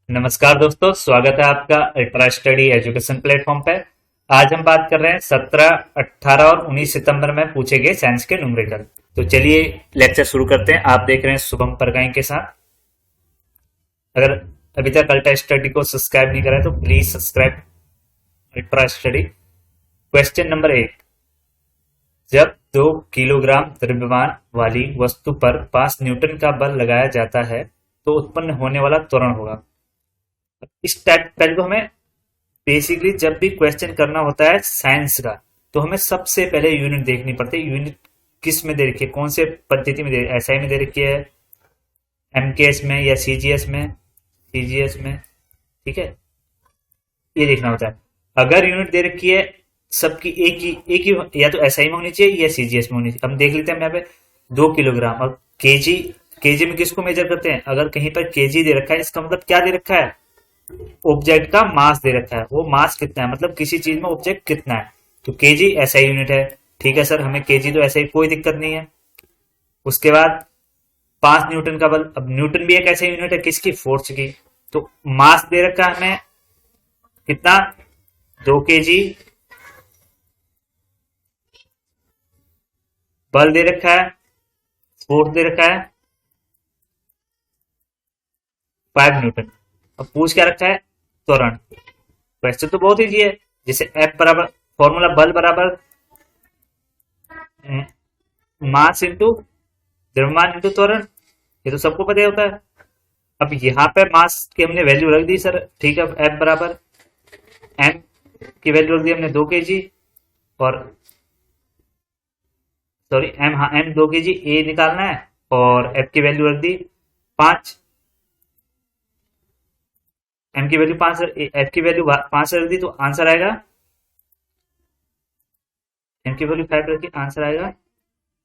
नमस्कार दोस्तों, स्वागत है आपका अल्ट्रा स्टडी एजुकेशन प्लेटफॉर्म पे। आज हम बात कर रहे हैं 17, 18 और 19 सितंबर में पूछे गए साइंस के न्यूमेरिकल। तो चलिए लेक्चर शुरू करते हैं। आप देख रहे हैं शुभम परगाई के साथ। अगर अभी तक अल्ट्रा स्टडी को सब्सक्राइब नहीं करा है तो please subscribe ultra study. Question number 1। जब 2 किलोग्राम द्रव्यमान वाली वस्तु पर 5 न्यूटन का बल लगाया जाता है तो उत्पन्न होने वाला त्वरण होगा। इस टाइप पहले तो हमें बेसिकली जब भी क्वेश्चन करना होता है साइंस का तो हमें सबसे पहले यूनिट देखनी पड़ती है। यूनिट किस में दे रखी है, कौन से पद्धति में दे रखी है, एसआई में दे रखी है, एमकेएस में या सीजीएस में, सीजीएस में, ठीक है, ये देखना होता है। अगर यूनिट दे रखी है सबकी एक ही या तो एसआई में होनी चाहिए या सीजीएस में होनी चाहिए। हम देख लेते हैं यहाँ पे 2 किलोग्राम और केजी। केजी में किसको मेजर करते हैं? अगर कहीं पर केजी दे रखा है इसका मतलब क्या दे रखा है? ऑब्जेक्ट का मास दे रखा है। वो मास कितना है मतलब किसी चीज में ऑब्जेक्ट कितना है, तो केजी ऐसा यूनिट है। ठीक है सर, हमें केजी तो ऐसे ही कोई दिक्कत नहीं है। उसके बाद 5 न्यूटन का बल। अब न्यूटन भी एक ऐसा यूनिट है किसकी? फोर्स की। तो मास दे रखा है हमें कितना? 2 केजी। बल दे रखा है, फोर्स दे रखा है 5 न्यूटन। अब पूछ क्या रखा है? त्वरण। वैसे तो बहुत ईजी है, जैसे एफ बराबर फॉर्मूला बल बराबर मास इंटू द्रव्यमान इंटू त्वरण। ये तो सबको पता होता है। अब यहाँ पे मास की हमने वैल्यू रख दी सर, ठीक है। एफ बराबर एम की वैल्यू रख दी हमने 2 केजी और सॉरी एम, हाँ एम 2 केजी, ए निकालना है और एफ की वैल्यू रख दी 5। एम की वैल्यू 5, एफ की वैल्यू 5 रख दी तो आंसर आएगा, एम की वैल्यू 5 रखी, आंसर आएगा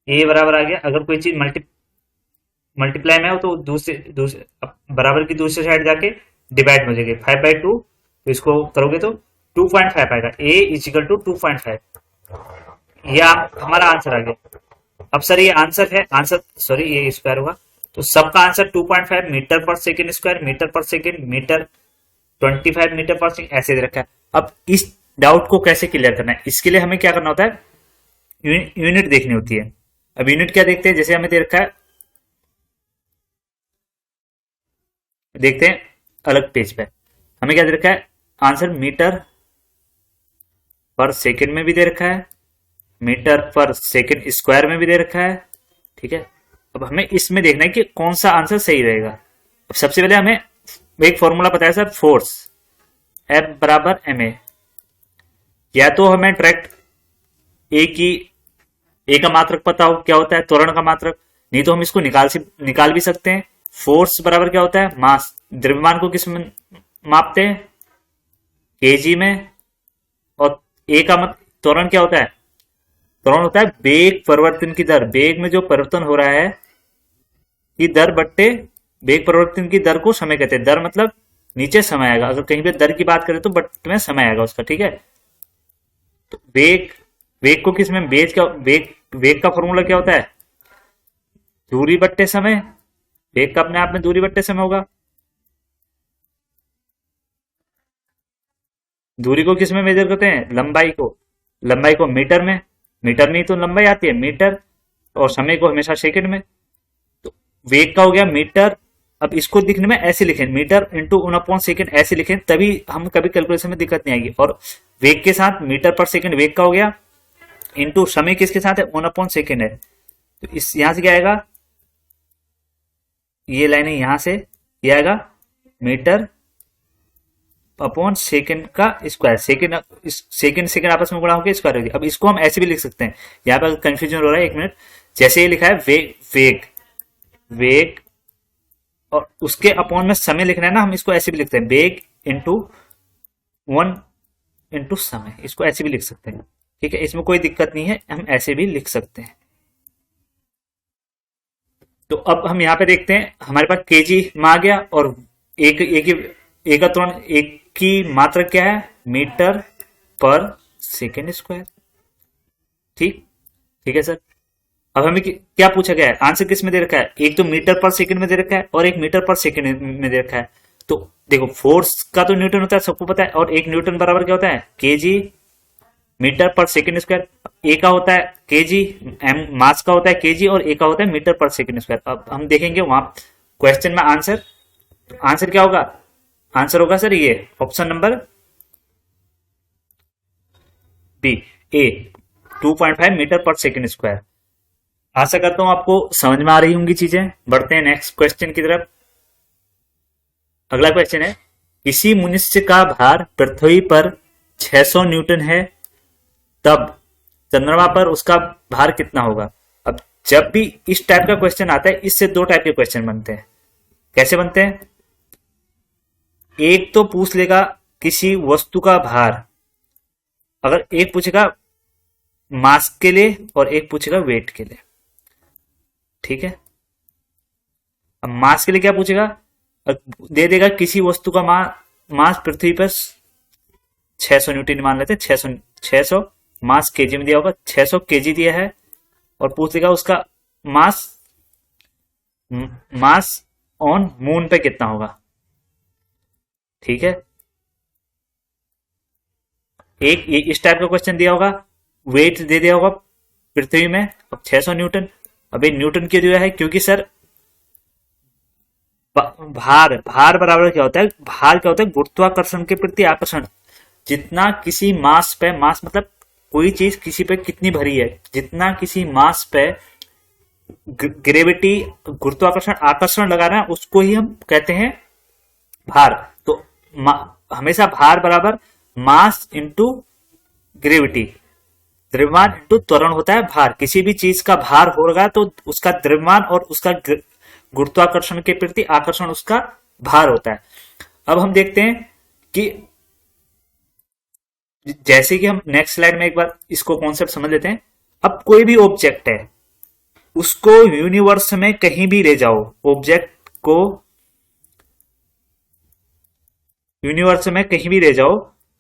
ए बराबर आ गया। अगर कोई चीज मल्टीप्लाई में हो तो दूसरे दूसरे बराबर की दूसरी साइड जाके डिवाइड हो जाएगी 5/2। तो इसको करोगे तो 2.5 आएगा। ए इजिकल टू 2.5। यह हमारा आंसर आ गया। अब सर ये आंसर है, आंसर सॉरी ये स्क्वायर होगा तो सबका आंसर 2.5 मीटर पर सेकेंड स्क्वायर, मीटर पर सेकेंड, मीटर 25 मीटर पर सेकेंड ऐसे दे रखा है। अब इस डाउट को कैसे क्लियर करना है, इसके लिए हमें क्या करना होता है? यूनिट देखनी होती है। अब यूनिट क्या देखते हैं? जैसे हमें दे रखा है, देखते हैं अलग पेज पे हमें क्या दे रखा है आंसर। मीटर पर सेकेंड में भी दे रखा है, मीटर पर सेकेंड स्क्वायर में भी दे रखा है, ठीक है। अब हमें इसमें देखना है कि कौन सा आंसर सही रहेगा। अब सबसे पहले हमें एक फॉर्मूला पता है सर, फोर्स एफ बराबर एम ए। या तो हमें डायरेक्ट ए की ए का मात्रक पता हो क्या होता है, त्वरण का मात्रक, नहीं तो हम इसको निकाल भी सकते हैं। फोर्स बराबर क्या होता है? मास। द्रव्यमान को किस में मापते हैं? केजी में। और ए का मत त्वरण क्या होता है? त्वरण होता है वेग परिवर्तन की दर। वेग में जो परिवर्तन हो रहा है की दर बट्टे वेग परिवर्तन की दर को समय कहते हैं। दर मतलब नीचे समय आएगा, अगर कहीं पे दर की बात करें तो बट में समय आएगा उसका, ठीक है। तो वेग, वेग को किस में वेग का फॉर्मूला क्या होता है? दूरी बट्टे समय। वेग का अपने आप में दूरी बट्टे समय होगा। दूरी को किस में मेजर करते हैं? लंबाई को मीटर में। मीटर में ही तो लंबाई आती है, मीटर। और समय को हमेशा सेकंड में। तो वेग का हो गया मीटर। अब इसको दिखने में ऐसे लिखें, मीटर इंटू 1/सेकेंड ऐसे लिखें, तभी हम कभी कैलकुलेशन में दिक्कत नहीं आएगी। और वेग के साथ मीटर पर सेकेंड वेग का हो गया, इंटू समय किसके साथ है? 1/सेकेंड है। तो इस यहां से क्या आएगा? ये लाइन है यहां से, ये आएगा मीटर अपॉन सेकेंड का स्क्वायर। सेकेंड आपस में गुणा होकर स्क्वायर हो गया। अब इसको हम ऐसे भी लिख सकते हैं, यहाँ पर कंफ्यूजन हो रहा है, एक मिनट। जैसे ये लिखा है वेग और उसके अपॉन में समय लिखना है ना, हम इसको ऐसे भी लिखते हैं, वेग इंटू 1 इंटू समय, इसको ऐसे भी लिख सकते हैं, ठीक है। इसमें कोई दिक्कत नहीं है, हम ऐसे भी लिख सकते हैं। तो अब हम यहाँ पे देखते हैं, हमारे पास केजी में आ गया और एक का त्वरण, एक की मात्रा क्या है? मीटर पर सेकेंड स्क्वायर, ठीक, ठीक है सर। अब हमें क्या पूछा गया है? आंसर किस में दे रखा है? एक तो मीटर पर सेकंड में दे रखा है और एक मीटर पर सेकंड में दे रखा है। तो देखो फोर्स का तो न्यूटन होता है, सबको पता है, और एक न्यूटन बराबर क्या होता है, केजी मीटर पर सेकंड स्क्वायर। ए का होता है केजी, एम मास का होता है केजी, और ए का होता है मीटर पर सेकंड स्क्वायर। अब हम देखेंगे वहां क्वेश्चन में आंसर, आंसर क्या होगा, आंसर होगा सर ये ऑप्शन नंबर बी, ए 2.5 मीटर पर सेकंड स्क्वायर। आशा करता हूं आपको समझ में आ रही होंगी चीजें। बढ़ते हैं नेक्स्ट क्वेश्चन की तरफ। अगला क्वेश्चन है, किसी मनुष्य का भार पृथ्वी पर 600 न्यूटन है, तब चंद्रमा पर उसका भार कितना होगा। अब जब भी इस टाइप का क्वेश्चन आता है, इससे दो टाइप के क्वेश्चन बनते हैं। कैसे बनते हैं, एक तो पूछ लेगा किसी वस्तु का भार, अगर एक पूछेगा मास के लिए और एक पूछेगा वेट के लिए, ठीक है। अब मास के लिए क्या पूछेगा, दे देगा किसी वस्तु का मास पृथ्वी पर 600 न्यूटन मान लेते हैं, 600 मास केजी में दिया होगा, 600 केजी दिया है, और पूछ लेगा उसका मास मास ऑन मून पे कितना होगा, ठीक है। एक इस टाइप का क्वेश्चन दिया होगा, वेट दे दिया होगा पृथ्वी में, अब 600 न्यूटन। अभी न्यूटन क्यों दिया है, क्योंकि सर भार भार बराबर क्या होता है, भार क्या होता है, गुरुत्वाकर्षण के प्रति आकर्षण। जितना किसी मास पे, मास मतलब कोई चीज किसी पे कितनी भरी है, जितना किसी मास पे ग्रेविटी गुरुत्वाकर्षण आकर्षण लगा रहा है, उसको ही हम कहते हैं भार। तो हमेशा भार बराबर मास इंटू ग्रेविटी, द्रव्यमान इंटू त्वरण होता है भार। किसी भी चीज का भार होगा तो उसका द्रव्यमान और उसका गुरुत्वाकर्षण के प्रति आकर्षण उसका भार होता है। अब हम देखते हैं कि जैसे कि हम नेक्स्ट स्लाइड में एक बार इसको कॉन्सेप्ट समझ लेते हैं। अब कोई भी ऑब्जेक्ट है, उसको यूनिवर्स में कहीं भी ले जाओ, ऑब्जेक्ट को यूनिवर्स में कहीं भी ले जाओ,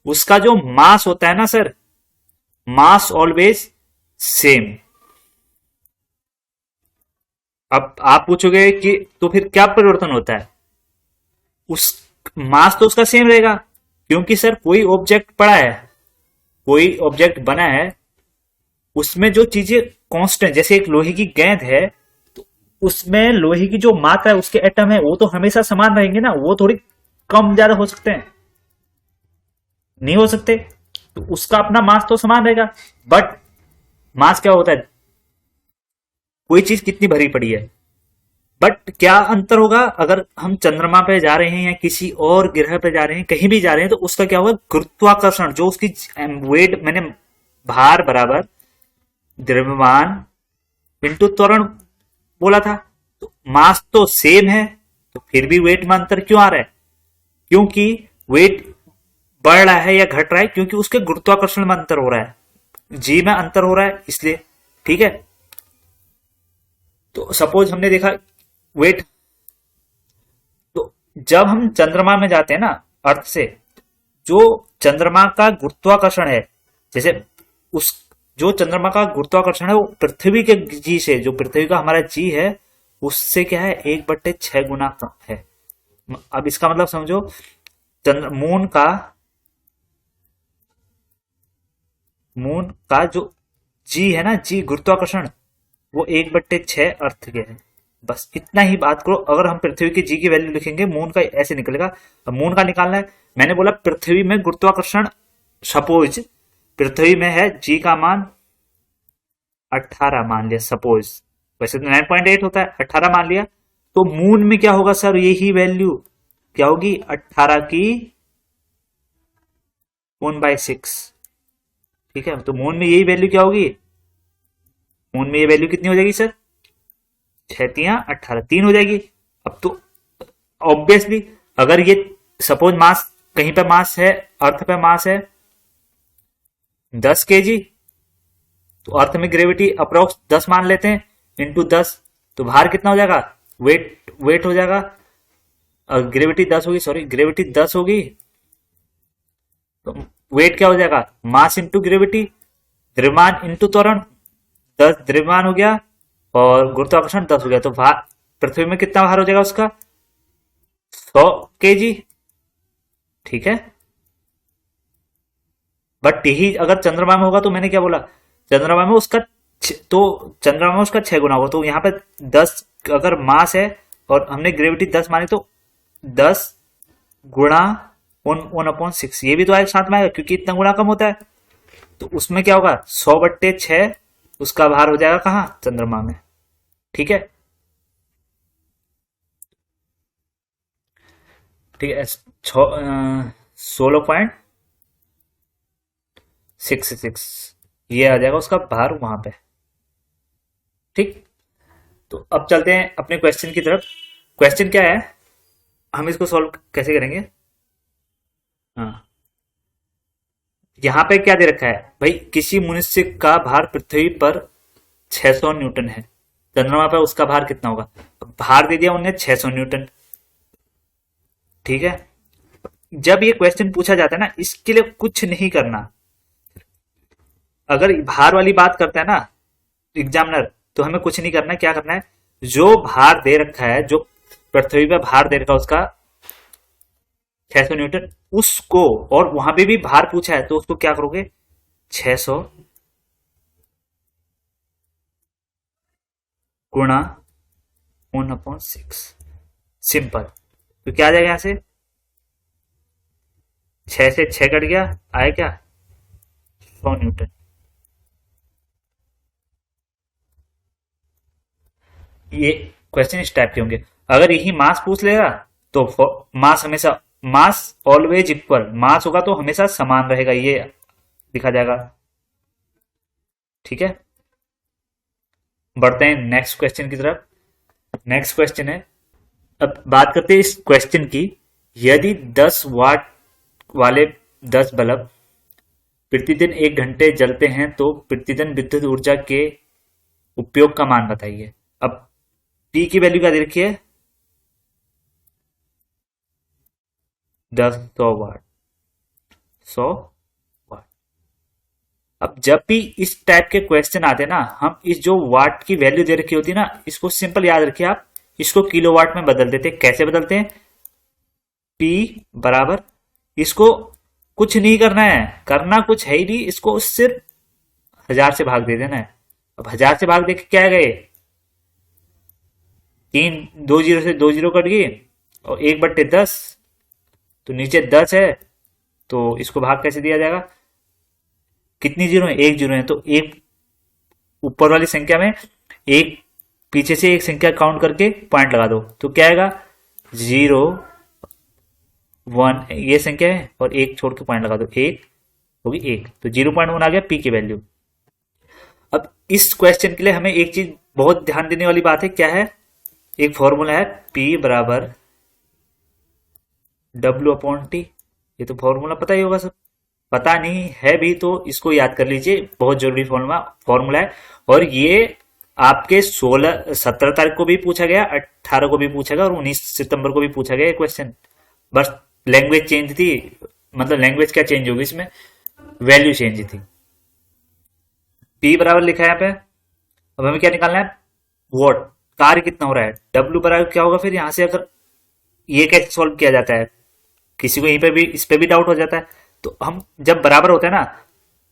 उसका जो मास होता है ना सर, मास ऑलवेज सेम। अब आप पूछोगे कि तो फिर क्या परिवर्तन होता है, उस मास तो उसका सेम रहेगा, क्योंकि सर कोई ऑब्जेक्ट पड़ा है, कोई ऑब्जेक्ट बना है, उसमें जो चीजें कांस्टेंट, जैसे एक लोहे की गेंद है, तो उसमें लोहे की जो मात्रा है, उसके एटम है, वो तो हमेशा समान रहेंगे ना, वो थोड़ी कम ज्यादा हो सकते हैं, नहीं हो सकते, तो उसका अपना मास तो समान रहेगा। बट मास क्या होता है, कोई चीज कितनी भरी पड़ी है। बट क्या अंतर होगा, अगर हम चंद्रमा पे जा रहे हैं या किसी और ग्रह पे जा रहे हैं, कहीं भी जा रहे हैं, तो उसका क्या होगा, गुरुत्वाकर्षण, जो उसकी वेट, मैंने भार बराबर द्रव्यमान इंटू त्वरण बोला था, तो मास तो सेम है, तो फिर भी वेट में अंतर क्यों आ रहा है, क्योंकि वेट बढ़ रहा है या घट रहा है, क्योंकि उसके गुरुत्वाकर्षण में अंतर हो रहा है, जी में अंतर हो रहा है, इसलिए, ठीक है। तो सपोज हमने देखा वेट, तो जब हम चंद्रमा में जाते हैं ना अर्थ से, जो चंद्रमा का गुरुत्वाकर्षण है, जैसे उस जो चंद्रमा का गुरुत्वाकर्षण है वो पृथ्वी के जी से, जो पृथ्वी का हमारा जी है, उससे क्या है 1/6 गुना है। अब इसका मतलब समझो, मून का जो जी है ना, जी गुरुत्वाकर्षण, वो 1/6 अर्थ के है। बस इतना ही बात करो। अगर हम पृथ्वी की जी की वैल्यू लिखेंगे, मून का ऐसे निकलेगा। अब मून का निकालना है, मैंने बोला पृथ्वी में गुरुत्वाकर्षण, सपोज पृथ्वी में है जी का मान 18 मान लिया, सपोज, वैसे तो 9.8 होता है, 18 मान लिया, तो मून में क्या होगा सर, यही वैल्यू क्या होगी, 18 की 1/6, ठीक है। तो मून में यही वैल्यू क्या होगी, मून में ये वैल्यू कितनी हो जाएगी सर, 6×3 = 18, 3 हो जाएगी। अब तो ऑब्वियसली अगर ये सपोज मास, कहीं पे मास है, अर्थ पे मास है 10 kg, तो अर्थ में ग्रेविटी अप्रोक्स 10 मान लेते हैं, इंटू 10, तो भार कितना हो जाएगा, वेट हो जाएगा, ग्रेविटी 10 होगी, सॉरी ग्रेविटी 10 होगी, तो वेट क्या हो जाएगा, मास इंटू ग्रेविटी, द्रव्यमान इंटू त्वरण, 10 द्रव्यमान हो गया और गुरुत्वाकर्षण 10 हो गया, तो भार पृथ्वी में कितना भार हो जाएगा उसका, 100 kg, ठीक है। बट यही अगर चंद्रमा में होगा तो मैंने क्या बोला, चंद्रमा में उसका तो चंद्रमा में उसका 6 गुना होगा, तो यहाँ पे 10 अगर मास है और हमने ग्रेविटी 10 मानी तो 10 गुणा 1/6, ये भी तो एक साथ में आएगा क्योंकि इतना गुना कम होता है। तो उसमें क्या होगा, 100/6 उसका भार हो जाएगा कहाँ, चंद्रमा में, ठीक है। ठीक है, 16.66 ये आ जाएगा उसका भार वहां पे, ठीक। तो अब चलते हैं अपने क्वेश्चन की तरफ। क्वेश्चन क्या है, हम इसको सॉल्व कैसे करेंगे। हाँ, यहां पे क्या दे रखा है भाई, किसी मनुष्य का भार पृथ्वी पर 600 न्यूटन है, चंद्रमा पर उसका भार कितना होगा। भार दे दिया उन्हें 600 न्यूटन, ठीक है। जब ये क्वेश्चन पूछा जाता है ना, इसके लिए कुछ नहीं करना। अगर भार वाली बात करता है ना एग्जामिनर, तो हमें कुछ नहीं करना है। क्या करना है, जो भार दे रखा है, जो पृथ्वी पर भार दे रखा है उसका 600 न्यूटन, उसको, और वहां पे भी भार पूछा है तो उसको क्या करोगे, 600 गुणा 1/6, सिंपल। तो क्या आ जाएगा, यहां से 6 से 6 कट गया, आया क्या, 100 न्यूटन। ये क्वेश्चन इस टाइप के होंगे। अगर यही मास पूछ लेगा तो मास हमेशा, मास ऑलवेज इक्वल, मास होगा तो हमेशा समान रहेगा, ये लिखा जाएगा, ठीक है। बढ़ते हैं नेक्स्ट क्वेश्चन की तरफ। नेक्स्ट क्वेश्चन है, अब बात करते हैं इस क्वेश्चन की। यदि 10 वाट वाले 10 बल्ब प्रतिदिन 1 घंटे जलते हैं तो प्रतिदिन विद्युत ऊर्जा के उपयोग का मान बताइए। अब पी की वैल्यू क्या दे रखी है, 100 वाट, 100 वाट। अब जब भी इस टाइप के क्वेश्चन आते हैं ना, हम इस जो वाट की वैल्यू दे रखी होती है ना, इसको सिंपल याद रखिए आप, इसको किलोवाट में बदल देते हैं। कैसे बदलते हैं, पी बराबर, इसको कुछ नहीं करना है, करना कुछ है ही नहीं, इसको सिर्फ 1000 से भाग दे देना है। अब 1000 से भाग दे के क्या गए, 2 जीरो से 2 जीरो कट गई, और 1/10, तो नीचे 10 है, तो इसको भाग कैसे दिया जाएगा, कितनी जीरो है, 1 जीरो है, तो एक ऊपर वाली संख्या में एक, पीछे से एक संख्या काउंट करके पॉइंट लगा दो, तो क्या आएगा, 0 1 ये संख्या है, और एक छोड़ के पॉइंट लगा दो, एक होगी 1, तो 0.1 आ गया पी की वैल्यू। अब इस क्वेश्चन के लिए हमें एक चीज बहुत ध्यान देने वाली बात है, क्या है, एक फॉर्मूला है P बराबर W/T। ये तो फॉर्मूला पता ही होगा सब, पता नहीं है भी तो इसको याद कर लीजिए, बहुत जरूरी फॉर्मूला है। और ये आपके 17 तारीख को भी पूछा गया, 18 को भी पूछा गया, और 19 सितंबर को भी पूछा गया क्वेश्चन। बस लैंग्वेज चेंज थी, मतलब लैंग्वेज क्या चेंज होगी इसमें, वैल्यू चेंज थी। P बराबर लिखा है यहाँ पे, अब हमें क्या निकालना है, वॉट, कार्य कितना हो रहा है। W बराबर क्या होगा, फिर यहां से अगर ये कैसे सॉल्व किया जाता है, किसी को यहीं पे भी, इस पे भी डाउट हो जाता है। तो हम जब बराबर होता है ना,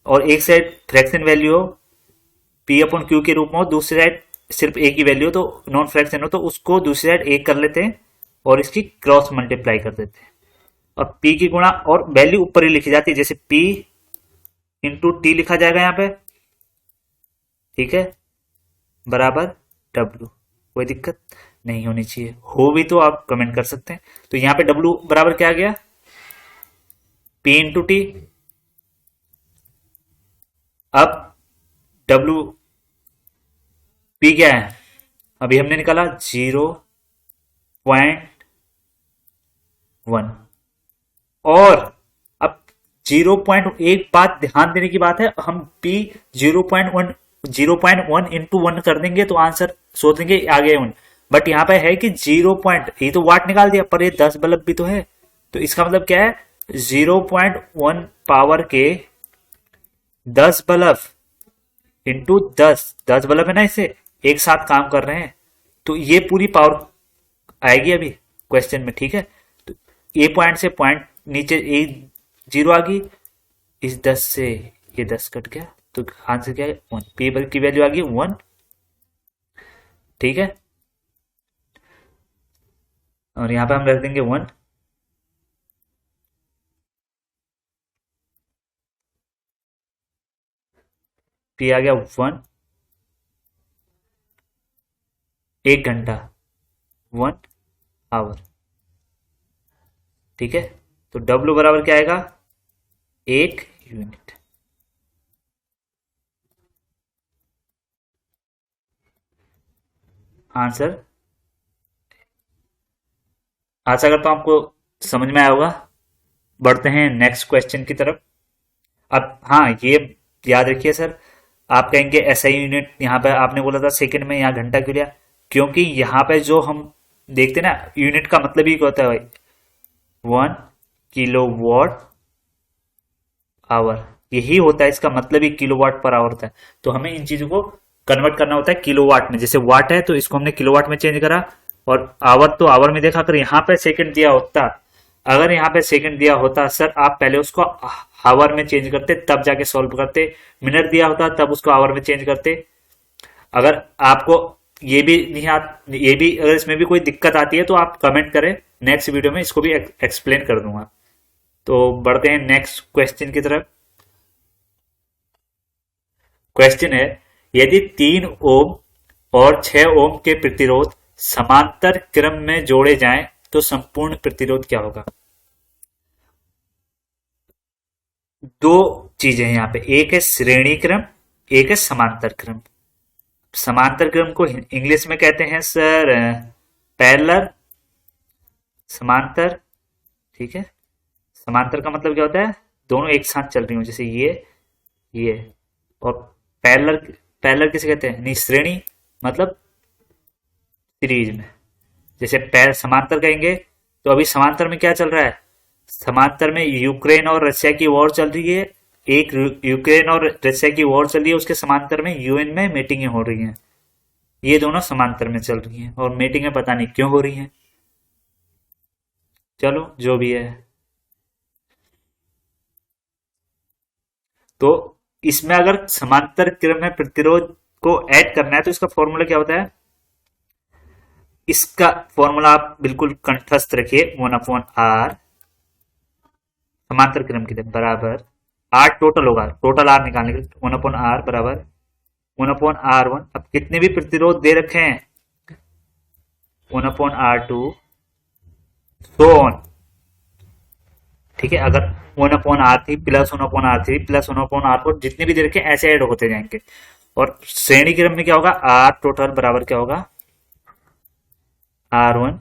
और एक साइड फ्रैक्शन वैल्यू हो P/Q के रूप में हो, दूसरी साइड सिर्फ एक ही वैल्यू हो, तो नॉन फ्रैक्शन हो, तो उसको दूसरी साइड एक कर लेते हैं और इसकी क्रॉस मल्टीप्लाई कर देते हैं, और P की गुणा, और वैल्यू ऊपर ही लिखी जाती है, जैसे P इंटू टी लिखा जाएगा यहाँ पे, ठीक है, बराबर W। कोई दिक्कत नहीं होनी चाहिए, हो भी तो आप कमेंट कर सकते हैं। तो यहां पे W बराबर क्या आ गया, P इंटू टी। अब W P क्या है, अभी हमने निकाला 0.1, और अब 0.1 बात ध्यान देने की बात है, हम P 0.1 इंटू 1 कर देंगे तो आंसर सोच देंगे आ गया 1, बट यहां पे है कि 0 पॉइंट, ये तो वाट निकाल दिया, पर ये 10 बल्ब भी तो है, तो इसका मतलब क्या है, 0.1 पावर के 10 बल्ब इंटू 10 बल्ब है ना, इसे एक साथ काम कर रहे हैं, तो ये पूरी पावर आएगी अभी क्वेश्चन में, ठीक है। ए पॉइंट से पॉइंट नीचे ए जीरो आ गई, इस 10 से ये 10 कट गया, तो आंसर क्या है 1। पी की वैल्यू आ गई 1। ठीक है, और यहां पे हम रख देंगे 1। पी आ गया 1। 1 घंटा 1 आवर। ठीक है, तो डब्ल्यू बराबर क्या आएगा 1 यूनिट। आंसर, आशा करता हूं आपको समझ में आया होगा। बढ़ते हैं नेक्स्ट क्वेश्चन की तरफ। अब हाँ, ये याद रखिए सर, आप कहेंगे एसआई यूनिट, यहाँ पे आपने बोला था सेकंड में, यहाँ घंटा क्यों लिया? क्योंकि यहाँ पे जो हम देखते ना, यूनिट का मतलब ही क्या होता है भाई, 1 किलोवाट आवर, यही होता है, इसका मतलब ही किलोवाट पर आवर होता है। तो हमें इन चीजों को कन्वर्ट करना होता है किलोवाट में। जैसे वाट है तो इसको हमने किलोवाट में चेंज करा, और आवर तो आवर में देखा। अगर यहाँ पे सेकंड दिया होता, अगर यहाँ पे सेकंड दिया होता सर, आप पहले उसको आवर में चेंज करते, तब जाके सॉल्व करते। मिनट दिया होता तब उसको आवर में चेंज करते। अगर आपको ये भी नहीं ये भी अगर इसमें भी कोई दिक्कत आती है तो आप कमेंट करें, नेक्स्ट वीडियो में इसको भी एक्सप्लेन कर दूंगा। तो बढ़ते हैं नेक्स्ट क्वेश्चन की तरफ। क्वेश्चन है, यदि 3 ओम और 6 ओम के प्रतिरोध समांतर क्रम में जोड़े जाएं तो संपूर्ण प्रतिरोध क्या होगा? दो चीजें हैं यहाँ पे, एक है श्रेणी क्रम, एक है समांतर क्रम। समांतर क्रम को इंग्लिश में कहते हैं सर पैरेलल, समांतर। ठीक है, समांतर का मतलब क्या होता है, दोनों एक साथ चल रही हो, जैसे ये। और पैरेलल, पैरेलल किसे कहते हैं, नहीं श्रेणी मतलब सीरीज में। जैसे समांतर कहेंगे तो अभी समांतर में क्या चल रहा है, समांतर में यूक्रेन और रशिया की वॉर चल रही है। एक यूक्रेन और रशिया की वॉर चल रही है, उसके समांतर में यूएन में मीटिंगें हो रही हैं। ये दोनों समांतर में चल रही हैं, और मीटिंगें पता नहीं क्यों हो रही हैं, चलो जो भी है। तो इसमें अगर समांतर क्रम में प्रतिरोध को ऐड करना है तो इसका फॉर्मूला क्या होता है? इसका फॉर्मूला आप बिल्कुल कंठस्थ रखिए, 1/R समांतर क्रम की बराबर आर टोटल होगा, टोटल आर निकालने के लिए 1/R बराबर 1/R1। अब कितने भी प्रतिरोध दे रखे हैं, 1/R2 सो ऑन। ठीक है, अगर 1/R3 plus 1/R3 plus 1/R4 जितने भी दे रखे हैं ऐसे ऐड होते जाएंगे। और श्रेणी क्रम में क्या होगा, आर टोटल बराबर क्या होगा, R1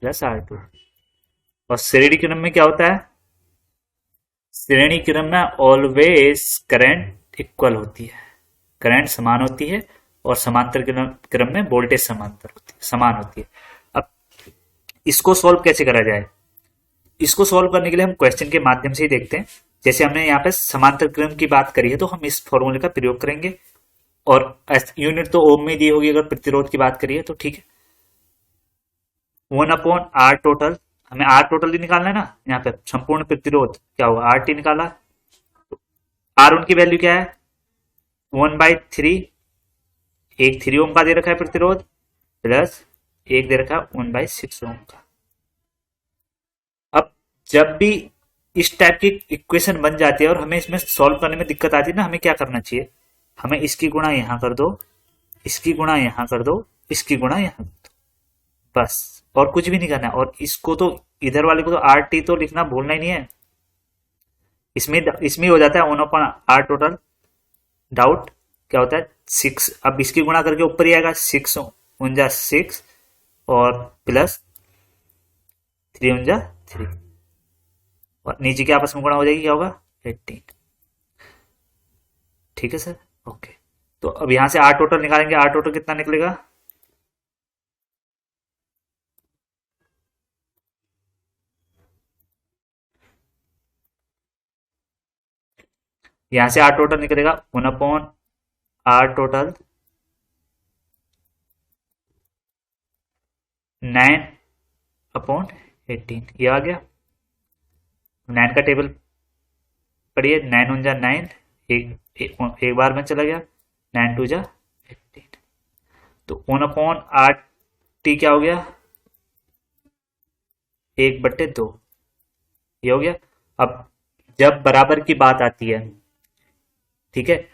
प्लस R2। और श्रेणी क्रम में क्या होता है, श्रेणी क्रम में ऑलवेज करंट इक्वल होती है, करंट समान होती है, और समांतर क्रम में वोल्टेज समान होती है। अब इसको सॉल्व कैसे करा जाए, इसको सॉल्व करने के लिए हम क्वेश्चन के माध्यम से ही देखते हैं। जैसे हमने यहाँ पे समांतर क्रम की बात करी है तो हम इस फॉर्मूले का प्रयोग करेंगे, और यूनिट तो ओम में दी होगी अगर प्रतिरोध की बात करिए तो। ठीक है, 1/R टोटल, हमें आर टोटल ही निकालना है ना, यहाँ पे संपूर्ण प्रतिरोध क्या होगा, RT निकाला। R1 की वैल्यू क्या है, 1/3, एक 3 ओम का दे रखा है प्रतिरोध, प्लस एक दे रखा है 1/6 ओम का। अब जब भी इस टाइप की इक्वेशन बन जाती है और हमें इसमें सॉल्व करने में दिक्कत आती है ना, हमें क्या करना चाहिए, हमें इसकी गुणा यहां कर दो, इसकी गुणा यहां कर दो, इसकी गुणा यहां कर दो, बस, और कुछ भी नहीं करना है। और इसको तो इधर वाले को तो RT तो लिखना भूलना ही नहीं है, इसमें हो जाता है 1/R टोटल। डाउट क्या होता है 6, अब इसकी गुणा करके ऊपर ही आएगा, 6 × 6 और प्लस 3 × 3, और नीचे की आपस में गुणा हो जाएगी, क्या होगा 18। ठीक है सर, ओके। तो अब यहां से आर टोटल निकालेंगे, आर टोटल कितना निकलेगा, यहां से आर टोटल निकलेगा 1/R टोटल 9 अपॉन 18, ये आ गया। 9 का टेबल पढ़िए, 9 1 जा 9, एक बार में चला गया, 9 2 जा 18, तो 1/8 क्या हो गया, 1/2, ये हो गया। अब जब बराबर की बात आती है, ठीक है,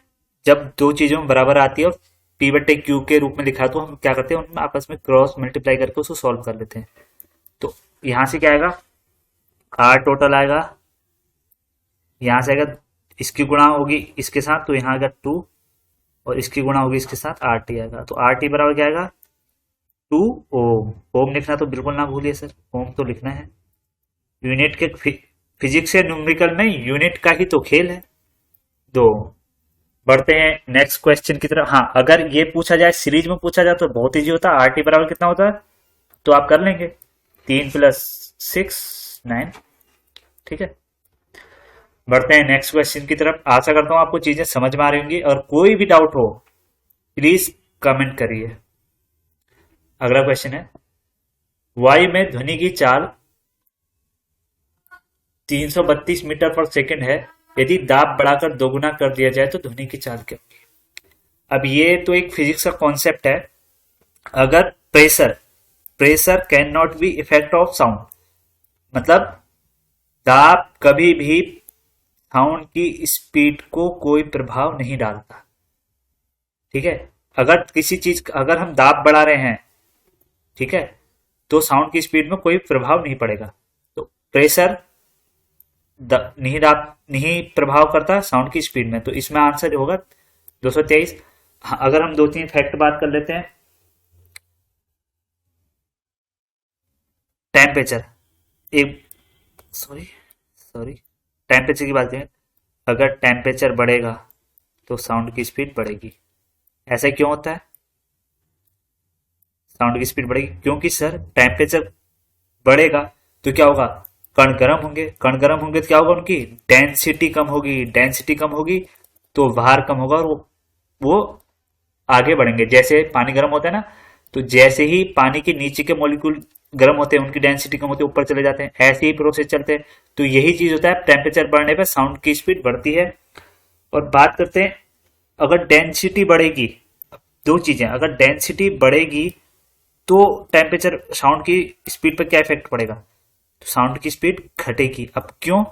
जब दो चीजों में बराबर आती है और P/Q के रूप में लिखा है, तो हम क्या करते हैं, उनमें आपस में क्रॉस मल्टीप्लाई करके उसको सॉल्व कर लेते हैं। तो यहां से क्या आएगा, R टोटल आएगा, यहां से आएगा, इसकी गुणा होगी इसके साथ तो यहां आएगा 2, और इसकी गुणा होगी इसके साथ RT आएगा, तो RT बराबर क्या आएगा, 2 ओम। ओम लिखना तो बिल्कुल ना भूलिए सर, ओम तो लिखना है। यूनिट के फिजिक्स या न्यूमेरिकल में यूनिट का ही तो खेल है। दो, बढ़ते हैं नेक्स्ट क्वेश्चन की तरफ। हाँ, अगर ये पूछा जाए, सीरीज में पूछा जाए तो बहुत इजी होता है। RT बराबर कितना होता है, तो आप कर लेंगे 3 + 6 9, ठीक है। बढ़ते हैं नेक्स्ट क्वेश्चन की तरफ। आशा करता हूं आपको चीजें समझ में आ रही होंगी, और कोई भी डाउट हो प्लीज कमेंट करिए। अगला क्वेश्चन है, वायु में ध्वनि की चाल 332 मीटर पर सेकंड है, यदि दाब बढ़ाकर दोगुना कर दिया जाए तो ध्वनि की चाल क्या होगी। अब ये तो एक फिजिक्स का कॉन्सेप्ट है। अगर pressure pressure can not be effect of sound, मतलब दाब कभी भी साउंड की स्पीड को कोई प्रभाव नहीं डालता, ठीक है। अगर किसी चीज, अगर हम दाब बढ़ा रहे हैं, ठीक है, तो साउंड की स्पीड में कोई प्रभाव नहीं पड़ेगा। तो प्रेशर नहीं प्रभाव करता साउंड की स्पीड में, तो इसमें आंसर होगा 223। हाँ, अगर हम 2-3 फैक्ट बात कर लेते हैं। टेम्परेचर, एक सॉरी सॉरी टेम्परेचर की बात करें, अगर टेम्परेचर बढ़ेगा तो साउंड की स्पीड बढ़ेगी। ऐसा क्यों होता है, साउंड की स्पीड बढ़ेगी क्योंकि सर टेम्परेचर बढ़ेगा तो क्या होगा, कण गर्म होंगे, कण गर्म होंगे तो क्या होगा, उनकी डेंसिटी कम होगी, डेंसिटी कम होगी तो भार कम होगा, और वो आगे बढ़ेंगे। जैसे पानी गर्म होता है ना, तो जैसे ही पानी के नीचे के मॉलिक्यूल गर्म होते हैं, उनकी डेंसिटी कम होती है, ऊपर चले जाते हैं, ऐसे ही प्रोसेस चलते हैं। तो यही चीज होता है, टेम्परेचर बढ़ने पर साउंड की स्पीड बढ़ती है। और बात करते हैं, अगर डेंसिटी बढ़ेगी, दो चीजें, अगर डेंसिटी बढ़ेगी तो टेम्परेचर, साउंड की स्पीड पर क्या इफेक्ट पड़ेगा, तो साउंड की स्पीड घटेगी। अब क्यों,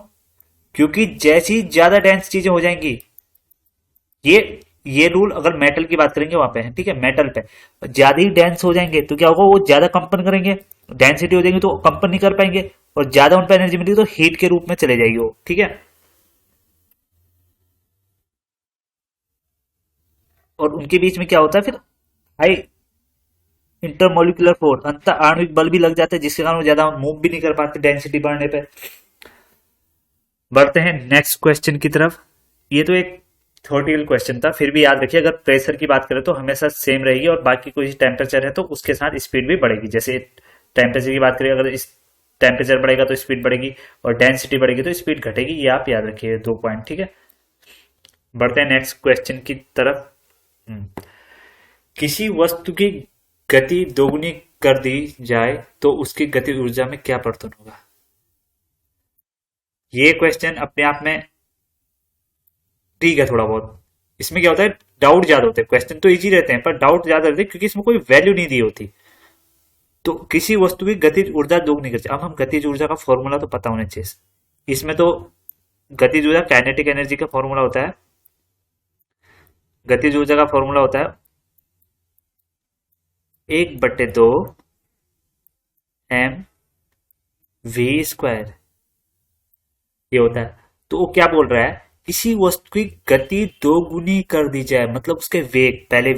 क्योंकि जैसी ज्यादा डेंस चीजें हो जाएंगी, ये रूल अगर मेटल की बात करेंगे वहां पे है, ठीक है, मेटल पे ज्यादा ही डेंस हो जाएंगे तो क्या होगा, वो ज्यादा कंपन करेंगे, डेंसिटी हो जाएंगे तो कंपन नहीं कर पाएंगे, और ज्यादा उन पर एनर्जी मिलेगी तो हीट के रूप में चले जाएगी वो, ठीक है। और उनके बीच में क्या होता है फिर, हाई इंटरमोलिकुलर फोर्स, अंतर आणविक बल भी लग जाते हैं, जिसके कारण वो ज्यादा मूव भी नहीं कर पाते डेंसिटी बढ़ने पे। बढ़ते हैं नेक्स्ट क्वेश्चन की तरफ। ये तो एक थ्योरेटिकल क्वेश्चन था, फिर भी याद रखिए, अगर प्रेशर की बात करें तो हमेशा सेम रहेगी, और बाकी कोई टेम्परेचर है तो उसके साथ स्पीड भी बढ़ेगी। जैसे टेम्परेचर की बात करें, अगर इस टेम्परेचर बढ़ेगा तो स्पीड बढ़ेगी, और डेंसिटी बढ़ेगी तो स्पीड घटेगी, ये आप याद रखिए 2 पॉइंट, ठीक है। बढ़ते हैं नेक्स्ट क्वेश्चन की तरफ। किसी वस्तु की गति दोगुनी कर दी जाए तो उसकी गति ऊर्जा में क्या परिवर्तन होगा। ये क्वेश्चन अपने आप में ठीक है, थोड़ा बहुत इसमें क्या होता है, डाउट ज्यादा होते हैं। क्वेश्चन तो इजी रहते हैं पर डाउट ज्यादा रहते हैं, क्योंकि इसमें कोई वैल्यू नहीं दी होती। तो किसी वस्तु की गतिज ऊर्जा दोगुनी कर, अब हम गतिज ऊर्जा का फॉर्मूला तो पता होना चाहिए। इसमें तो गतिज ऊर्जा काइनेटिक एनर्जी का फॉर्मूला होता है, गतिज ऊर्जा का फॉर्मूला होता है 1/2 mv², ये होता है। तो वो क्या बोल रहा है, किसी वस्तु की गति दोगुनी कर दी जाए, मतलब उसके वेग, पहले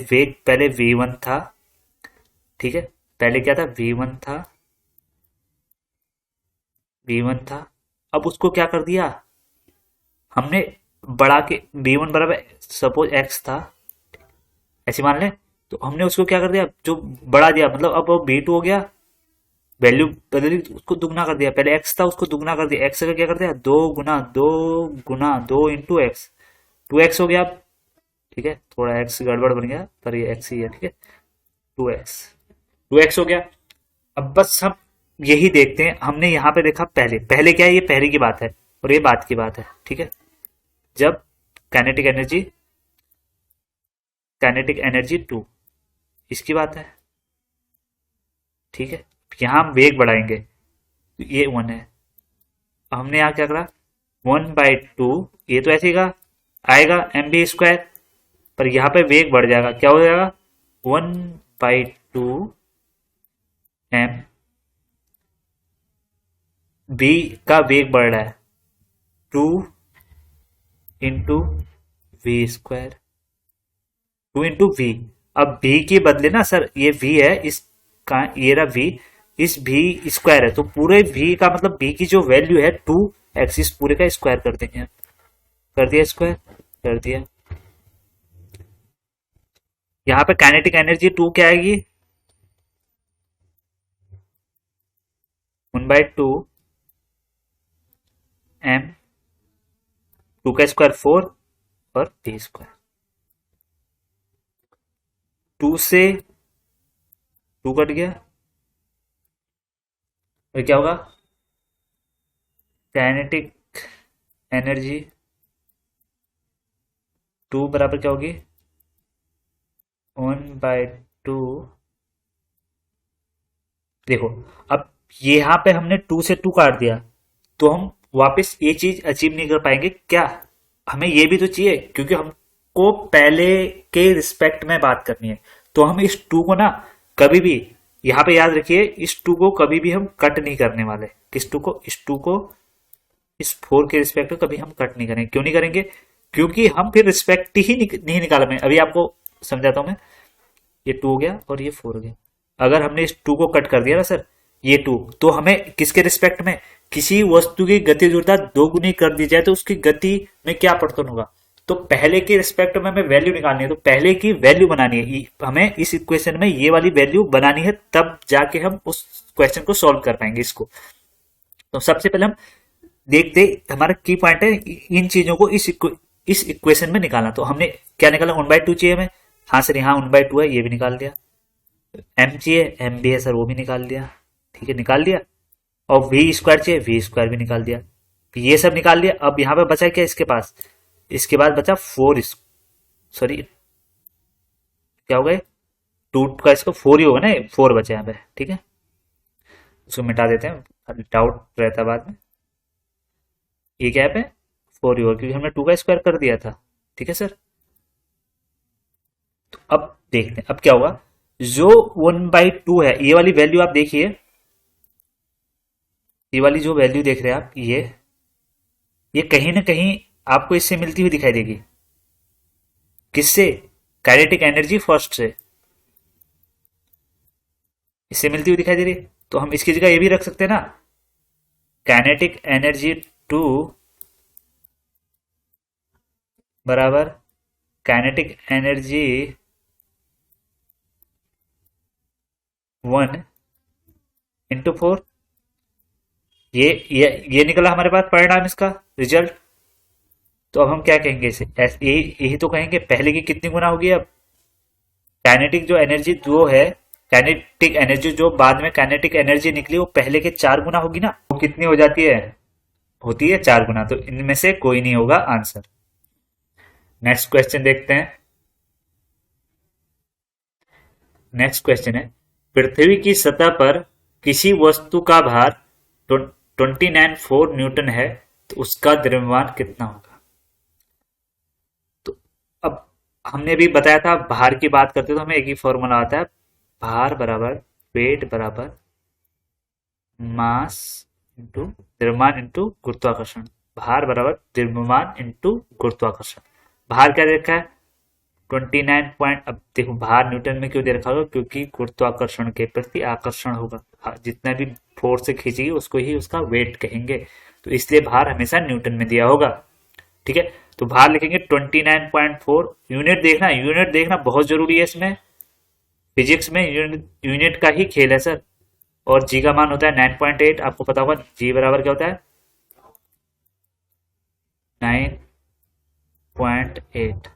v1 था, ठीक है, पहले क्या था, v1 था, v1 था, अब उसको क्या कर दिया हमने, बढ़ा के v1 बराबर सपोज x था, ऐसे मान लें, तो हमने उसको क्या कर दिया, जो बढ़ा दिया, मतलब अब वो v2 हो गया, वैल्यू बदली, उसको दुगना कर दिया, पहले x था उसको दुगना कर दिया, x का क्या कर दिया, 2 गुना 2 x, 2x हो गया, ठीक है, थोड़ा x गड़बड़ बन गया पर ये x ही है, ठीक है, 2x हो गया। अब बस हम यही देखते हैं, हमने यहाँ पे देखा पहले पहले क्या है, ये पहले की बात है और ये बाद की बात है, ठीक है। जब काइनेटिक एनर्जी, काइनेटिक एनर्जी 2, इसकी बात है, ठीक है। यहाँ हम वेग बढ़ाएंगे, तो ये 1 है। अब हमने यहाँ क्या करा, 1/2, ये तो ऐसे ही का आएगा mv², पर यहाँ पे वेग बढ़ जाएगा, क्या हो जाएगा, 1/2 m, v का वेग बढ़ रहा है 2 × v², 2 × v। अब v के बदले ना सर, ये v है, इस का ये रहा v, इस v² है, तो पूरे v का मतलब v की जो वैल्यू है 2x, इस पूरे का स्क्वायर कर देंगे। कर दिया स्क्वायर, कर दिया। यहाँ पे काइनेटिक एनर्जी 2 क्या आएगी, 1/2 m, 2 का स्क्वायर 4 और v²। 2 से 2 कट गया, और क्या होगा, काइनेटिक एनर्जी 2 बराबर क्या होगी, 1/2। देखो, अब यहाँ पे हमने 2 से 2 काट दिया, तो हम वापस ये चीज अचीव नहीं कर पाएंगे क्या, हमें ये भी तो चाहिए, क्योंकि हमको पहले के रिस्पेक्ट में बात करनी है। तो हम इस 2 को ना कभी भी, यहाँ पे याद रखिए, इस 2 को कभी भी हम कट नहीं करने वाले। किस 2 को, इस 2 को इस 4 के रिस्पेक्ट में कभी हम कट नहीं करेंगे। क्यों नहीं करेंगे, क्योंकि हम फिर रिस्पेक्ट ही नहीं निकाला। मैं अभी आपको समझाता हूं मैं, ये 2 हो गया और ये 4 हो गया। अगर हमने इस 2 को कट कर दिया ना सर, ये 2, तो हमें किसके रिस्पेक्ट में, किसी वस्तु की गति ऊर्जा 2 गुनी कर दी जाए तो उसकी गति में क्या परिवर्तन होगा, तो पहले के रिस्पेक्ट में हमें वैल्यू निकालनी है, तो पहले की वैल्यू बनानी है, हमें इस इक्वेशन में ये वाली वैल्यू बनानी है, तब जाके हम उस क्वेश्चन को सॉल्व कर पाएंगे इसको। तो सबसे पहले हम देखते, हमारा की पॉइंट है इन चीजों को इस इक्वेशन में निकालना। तो हमने क्या निकाला, 1/2 चाहिए हमें, हाँ सर यहाँ 1/2 है, ये भी निकाल दिया। m चाहिए, m भी है सर, वो भी निकाल दिया, ठीक है, निकाल दिया। और v² चाहिए, v² भी निकाल दिया, ये सब निकाल लिया। अब यहाँ पे बचा क्या इसके पास, इसके बाद बचा 4, सॉरी क्या हो गए, 2 का इसको 4 ही होगा ना, 4 बचा यहाँ पे, ठीक है, उसको मिटा देते हैं, डाउट रहता है बाद में। ये क्या है, 4 ही होगा, क्योंकि हमने 2 का स्क्वायर कर दिया था, ठीक है सर। तो अब देखते हैं अब क्या होगा, जो 1/2 है, ये वाली वैल्यू आप देखिए, ये वाली जो वैल्यू देख रहे हैं आप, ये कहीं ना कहीं आपको इससे मिलती हुई दिखाई देगी। किससे, काइनेटिक एनर्जी फर्स्ट से, इससे मिलती हुई दिखाई दे रही है। तो हम इसकी जगह ये भी रख सकते हैं ना, काइनेटिक एनर्जी 2 बराबर काइनेटिक एनर्जी 1/4। ये निकला हमारे पास परिणाम, इसका रिजल्ट। तो अब हम क्या कहेंगे इसे, यही तो कहेंगे, पहले की कितनी गुना होगी अब, काइनेटिक जो एनर्जी जो है, काइनेटिक एनर्जी जो बाद में काइनेटिक एनर्जी निकली, वो पहले के 4 गुना होगी ना। वो कितनी हो जाती है, होती है 4 गुना। तो इनमें से कोई नहीं होगा आंसर। नेक्स्ट क्वेश्चन देखते हैं। नेक्स्ट क्वेश्चन है, पृथ्वी की सतह पर किसी वस्तु का भार 29.4 न्यूटन है, तो उसका द्रव्यमान कितना होगा। तो अब हमने भी बताया था, भार की बात करते तो हमें एक ही फॉर्मूला आता है, भार बराबर वेट बराबर मास इंटू द्रव्यमान इंटू गुरुत्वाकर्षण। भार बराबर द्रव्यमान इंटू गुरुत्वाकर्षण। भार क्या देखा है, 29 पॉइंट। अब देखो भार न्यूटन में क्यों दे रखा होगा, क्योंकि गुरुत्वाकर्षण के प्रति आकर्षण होगा, जितना भी फोर्स से खींचेगी उसको ही उसका वेट कहेंगे, तो इसलिए भार हमेशा न्यूटन में दिया होगा, ठीक है। तो भार लिखेंगे 29.4। यूनिट देखना बहुत जरूरी है इसमें, फिजिक्स में यूनिट का ही खेल है सर। और जी का मान होता है 9.8, आपको पता होगा जी बराबर क्या होता है, 9.8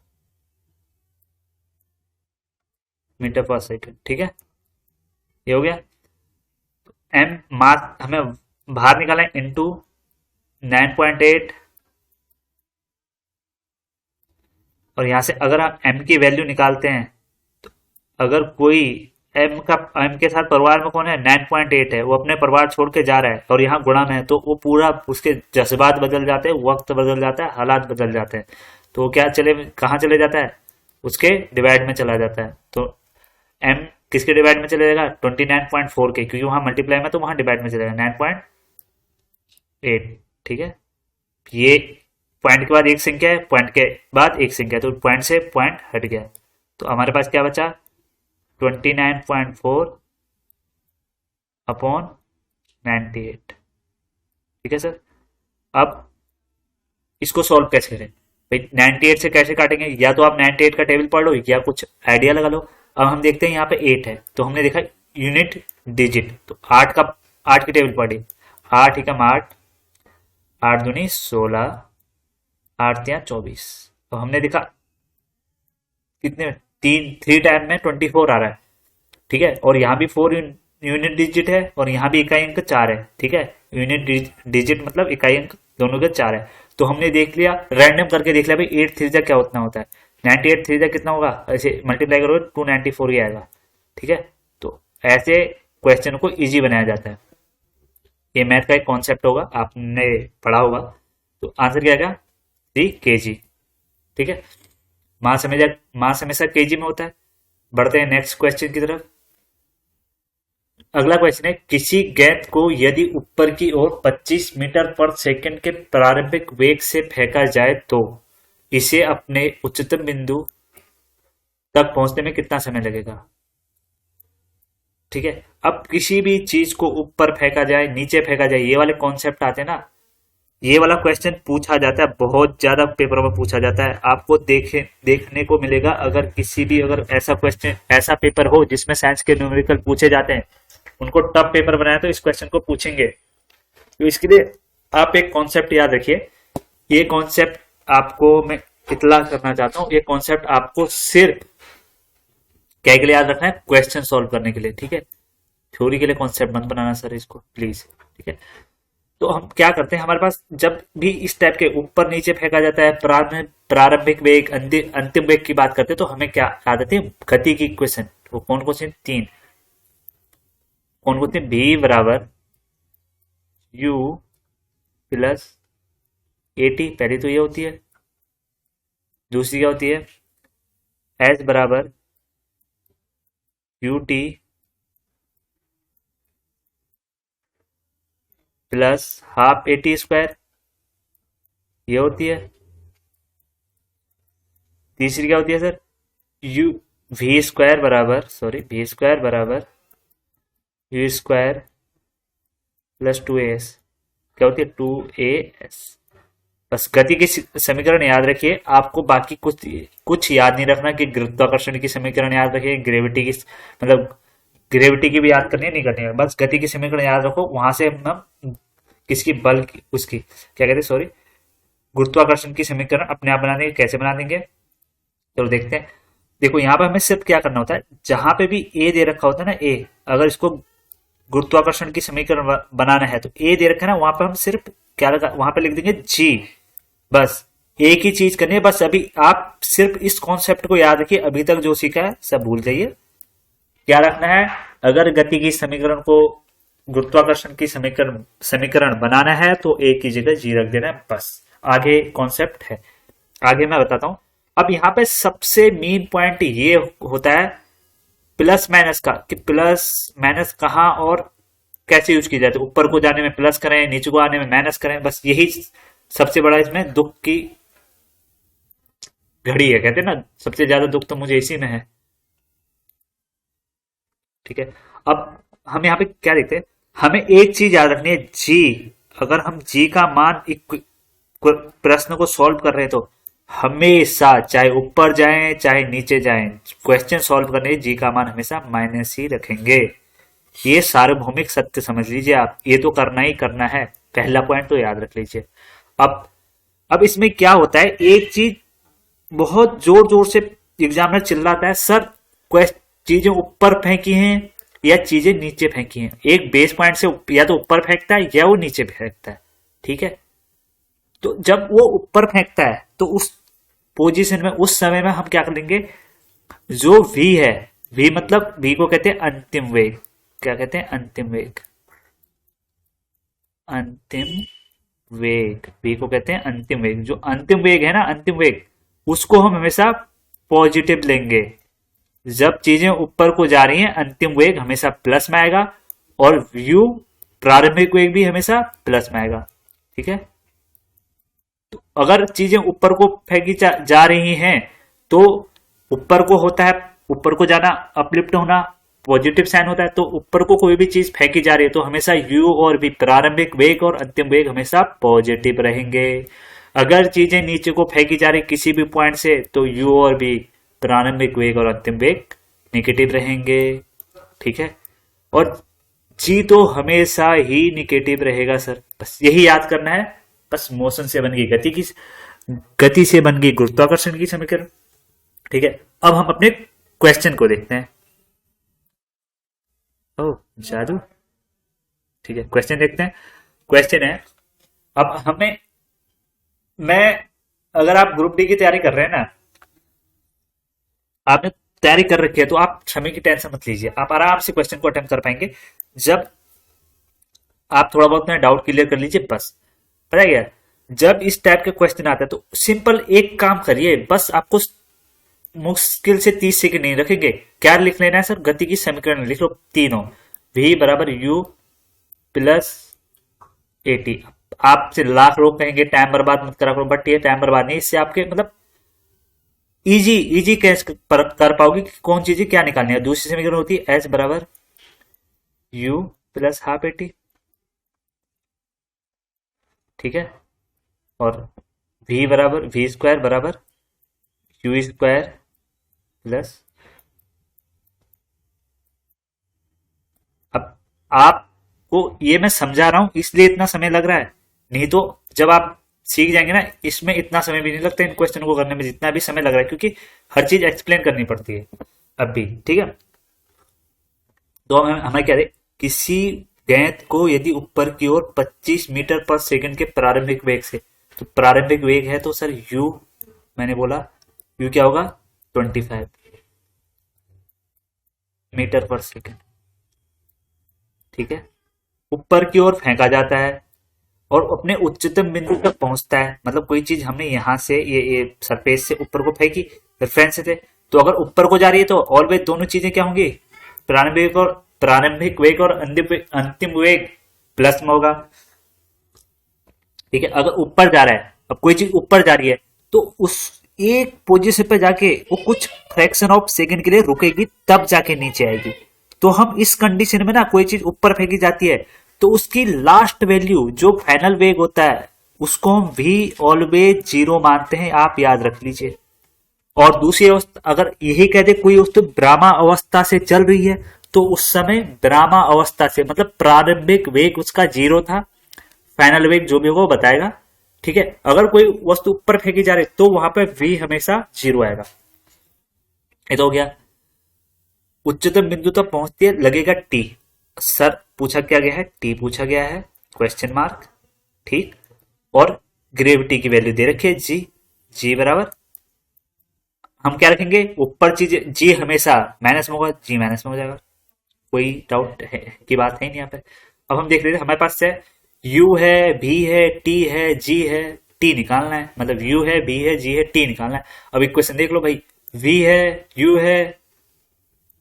मीटर पर सेकेंड, ठीक है, ये हो गया। एम मास हमें बाहर निकाला है इंटू 9.8, और यहां से अगर आप एम की वैल्यू निकालते हैं तो अगर कोई एम के साथ परिवार में कौन है 9.8 है, वो अपने परिवार छोड़ के जा रहा है और यहाँ गुणा में है, तो वो पूरा उसके जज्बात बदल जाते हैं, वक्त बदल जाता है, हालात बदल जाते हैं। तो वो क्या कहाँ चले जाता है, उसके डिवाइड में चला जाता है। तो एम किसके डिवाइड में चले जाएगा 29.4 के, क्योंकि वहां मल्टीप्लाई में तो वहां डिवाइड में चलेगा 9.8। ठीक है, ये पॉइंट के बाद एक संख्या है, पॉइंट के बाद एक संख्या है, तो पॉइंट से पॉइंट हट गया। तो हमारे पास क्या बचा 29.4 अपॉन 98। ठीक है सर, अब इसको सॉल्व कैसे करें भाई, 98 से कैसे काटेंगे, या तो आप 98 का टेबल पढ़ लो या कुछ आइडिया लगा लो। अब हम देखते हैं यहाँ पे 8 है, तो हमने देखा यूनिट डिजिट, तो 8 की टेबल पढ़ी, 8 एकम 8, 8 दूनी 16, 8 या 24। तो हमने देखा कितने थ्री टाइम में 24 आ रहा है। ठीक है, और यहाँ भी 4 यूनिट डिजिट है और यहाँ भी इकाई अंक 4 है। ठीक है, यूनिट डिजिट मतलब इकाई अंक दोनों के 4 है। तो हमने देख लिया, रैंडम करके देख लिया भाई 8 थ्री क्या उतना होता है, 98 थ्री कितना होगा, ऐसे मल्टीप्लाई करोगे 294 ही आएगा। ठीक है, तो ऐसे क्वेश्चन को इजी बनाया जाता है। ये मैथ का एक कॉन्सेप्ट होगा, आपने पढ़ा होगा। तो आंसर क्या आएगा 3 kg। ठीक है, मास हमेशा केजी में होता है। बढ़ते हैं नेक्स्ट क्वेश्चन की तरफ। अगला क्वेश्चन है, किसी गेंद को यदि ऊपर की ओर 25 मीटर पर सेकंड के प्रारंभिक वेग से फेंका जाए तो इसे अपने उच्चतम बिंदु तक पहुंचने में कितना समय लगेगा। ठीक है, अब किसी भी चीज को ऊपर फेंका जाए, नीचे फेंका जाए, ये वाले कॉन्सेप्ट आते हैं ना, ये वाला क्वेश्चन पूछा जाता है, बहुत ज्यादा पेपरों में पूछा जाता है। आपको देखने को मिलेगा, अगर ऐसा क्वेश्चन, ऐसा पेपर हो जिसमें साइंस के न्यूमेरिकल पूछे जाते हैं, उनको टफ पेपर बनाया तो इस क्वेश्चन को पूछेंगे। तो इसके लिए आप एक कॉन्सेप्ट याद रखिए, ये कॉन्सेप्ट आपको मैं इतला करना चाहता हूं, ये कॉन्सेप्ट आपको सिर्फ क्या के लिए याद रखना है, क्वेश्चन सॉल्व करने के लिए। ठीक है, थ्योरी के लिए कॉन्सेप्ट मत बनाना सर इसको प्लीज। ठीक है, तो हम क्या करते हैं, हमारे पास जब भी इस टाइप के ऊपर नीचे फेंका जाता है, प्रारंभिक वेग, अंतिम वेग की बात करते हैं, तो हमें क्या याद आती है, गति की इक्वेशन। वो कौन कौन सी 3 कौन कौन सी, v बराबर u प्लस at, पहली तो ये होती है, दूसरी क्या होती है s बराबर ut plus half eighty square, ये होती है। तीसरी क्या होती है सर, वी स्क्वायर बराबर यू स्क्वायर प्लस 2as, क्या होती है 2as। बस गति की समीकरण याद रखिए, आपको बाकी कुछ याद नहीं रखना कि गुरुत्वाकर्षण की समीकरण याद रखिए, ग्रेविटी की भी याद करनी है, नहीं करनी है, बस गति की समीकरण याद रखो। वहां से हम किसकी बल की, उसकी क्या कहते हैं, सॉरी, गुरुत्वाकर्षण की समीकरण अपने आप बना देंगे। कैसे बना देंगे तो देखते हैं। देखो यहाँ पे हमें सिर्फ क्या करना होता है, जहां पे भी ए दे रखा होता है ना, ए, अगर इसको गुरुत्वाकर्षण की समीकरण बनाना है तो ए दे रखा है ना, वहां पे हम सिर्फ क्या लगा, वहां पे लिख देंगे जी। बस एक ही चीज करनी है, बस अभी आप सिर्फ इस कॉन्सेप्ट को याद रखिए, अभी तक जो सीखा है सब भूल जाइए। क्या रखना है, अगर गति की समीकरण को गुरुत्वाकर्षण की समीकरण बनाना है तो ए की जगह जी रख देना है, बस। आगे कॉन्सेप्ट है, आगे मैं बताता हूं। अब यहाँ पे सबसे मेन पॉइंट ये होता है प्लस माइनस का, कि प्लस माइनस कहां और कैसे यूज की जाए। तो ऊपर को जाने में प्लस करें, नीचे को आने में माइनस करें, बस यही सबसे बड़ा इसमें दुख की घड़ी है। कहते हैं ना, सबसे ज्यादा दुख तो मुझे इसी में है। ठीक है, अब हम यहाँ पे क्या देखते हैं, हमें एक चीज याद रखनी है, जी। अगर हम जी का मान प्रश्न को सॉल्व कर रहे हैं तो हमेशा, चाहे ऊपर जाएं चाहे नीचे जाएं, क्वेश्चन सॉल्व करने जी का मान हमेशा माइनस ही रखेंगे। ये सार्वभौमिक सत्य समझ लीजिए आप, ये तो करना ही करना है, पहला पॉइंट तो याद रख लीजिए। अब इसमें क्या होता है, एक चीज बहुत जोर जोर से एग्जामिनर चिल्लाता है, सर चीजें ऊपर फेंकी हैं या चीजें नीचे फेंकी हैं। एक बेस पॉइंट से या तो ऊपर फेंकता है या वो नीचे फेंकता है, ठीक है। तो जब वो ऊपर फेंकता है तो उस पोजीशन में, उस समय में हम क्या करेंगे, जो वी है, वी मतलब वी को कहते हैं अंतिम वेग। क्या कहते हैं? अंतिम वेग। अंतिम वेग, वी को कहते हैं अंतिम वेग। जो अंतिम वेग है ना, अंतिम वेग, उसको हम हमेशा पॉजिटिव लेंगे। जब चीजें ऊपर को जा रही हैं, अंतिम वेग हमेशा प्लस में आएगा, और यू प्रारंभिक वेग भी हमेशा प्लस में आएगा, ठीक है। तो अगर चीजें ऊपर को फेंकी जा रही हैं तो ऊपर को होता है, ऊपर को जाना, अपलिफ्ट होना, पॉजिटिव साइन होता है। तो ऊपर को कोई भी चीज फेंकी जा रही है तो हमेशा यू और भी, प्रारंभिक वेग और अंतिम वेग हमेशा पॉजिटिव रहेंगे। अगर चीजें नीचे को फेंकी जा रही किसी भी पॉइंट से तो यू और भी, प्रारंभिक वेग और अंतिम वेग निगेटिव रहेंगे, ठीक है। और जी तो हमेशा ही निगेटिव रहेगा सर, बस यही याद करना है। बस मोशन से बन गई गति से बन गई गुरुत्वाकर्षण की समीकरण, ठीक है। अब हम अपने क्वेश्चन को देखते हैं। ओह जादू, ठीक है, क्वेश्चन देखते हैं। क्वेश्चन है, अब हमें, मैं, अगर आप ग्रुप डी की तैयारी कर रहे हैं ना, आपने तैयारी कर रखी है, तो आप समय की टेंशन मत लीजिए, आप आराम से क्वेश्चन को अटेम्प्ट कर पाएंगे। जब आप थोड़ा बहुत अपना डाउट क्लियर कर लीजिए, बस। पता है क्या, जब इस टाइप के क्वेश्चन आते हैं तो सिंपल एक काम करिए, बस आपको मुश्किल से 30 सेकंड नहीं रखेंगे। क्या लिख लेना है सर? गति की समीकरण लिख लो तीनों। v बराबर यू प्लस ए टी। आपसे लाख लोग कहेंगे टाइम बर्बाद मत करा करो, बट ये टाइम बर्बाद नहीं, इससे आपके मतलब इजी इजी कैश कर पाओगे कि कौन चीज क्या निकालनी है। दूसरी समीकरण होती है एच बराबर you plus half A T, ठीक है। और v बराबर वी स्क्वायर बराबर यू स्क्वायर प्लस, अब आपको ये मैं समझा रहा हूं इसलिए इतना समय लग रहा है, नहीं तो जब आप सीख जाएंगे ना, इसमें इतना समय भी नहीं लगता इन क्वेश्चन को करने में जितना भी समय लग रहा है, क्योंकि हर चीज एक्सप्लेन करनी पड़ती है अब भी, ठीक है। तो हमें क्या है, किसी गेंद को यदि ऊपर की ओर 25 मीटर पर सेकंड के प्रारंभिक वेग से, तो प्रारंभिक वेग है तो सर यू, मैंने बोला यू क्या होगा, 25 मीटर पर सेकंड, ठीक है। ऊपर की ओर फेंका जाता है और अपने उच्चतम बिंदु तक पहुंचता है। मतलब कोई चीज हमने यहां से ये सरफेस से ऊपर को फेंकी रेफरेंस से, तो अगर ऊपर को जा रही है तो ऑलवेज दोनों चीजें क्या होंगी, प्रारंभिक वेग और अंतिम वेग प्लस में होगा, ठीक है। अगर ऊपर जा रहा है, अब कोई चीज ऊपर जा रही है तो उस एक पोजीशन पे जाके वो कुछ फ्रैक्शन ऑफ सेकंड के लिए रुकेगी, तब जाके नीचे आएगी। तो हम इस कंडीशन में ना, कोई चीज ऊपर फेंकी जाती है तो उसकी लास्ट वैल्यू जो फाइनल वेग होता है उसको हम भी ऑलवेज 0 मानते हैं, आप याद रख लीजिए। और दूसरी अवस्था, अगर यही कह दे कोई वस्तु ब्राह्मा अवस्था से चल रही है तो उस समय ब्राह्मा अवस्था से मतलब प्रारंभिक वेग उसका 0 था, फाइनल वेग जो भी होगा वो बताएगा, ठीक है। अगर कोई वस्तु ऊपर फेंकी जा रही है तो वहां पे v हमेशा 0 आएगा। ये तो हो गया। उच्चतम बिंदु तक पहुंचती है, लगेगा t। सर पूछा क्या गया है, t पूछा गया है, क्वेश्चन मार्क, ठीक। और ग्रेविटी की वैल्यू दे रखी है g बराबर, हम क्या रखेंगे, ऊपर चीज g हमेशा माइनस में होगा, g माइनस में हो जाएगा, कोई डाउट है की बात है नहीं यहाँ पे। अब हम देख लेते हैं, हमारे पास है u है, v है, t है, g है, t निकालना है, मतलब u है, v है, g है, t निकालना है। अब इक्वेशन देख लो भाई, v है, u है,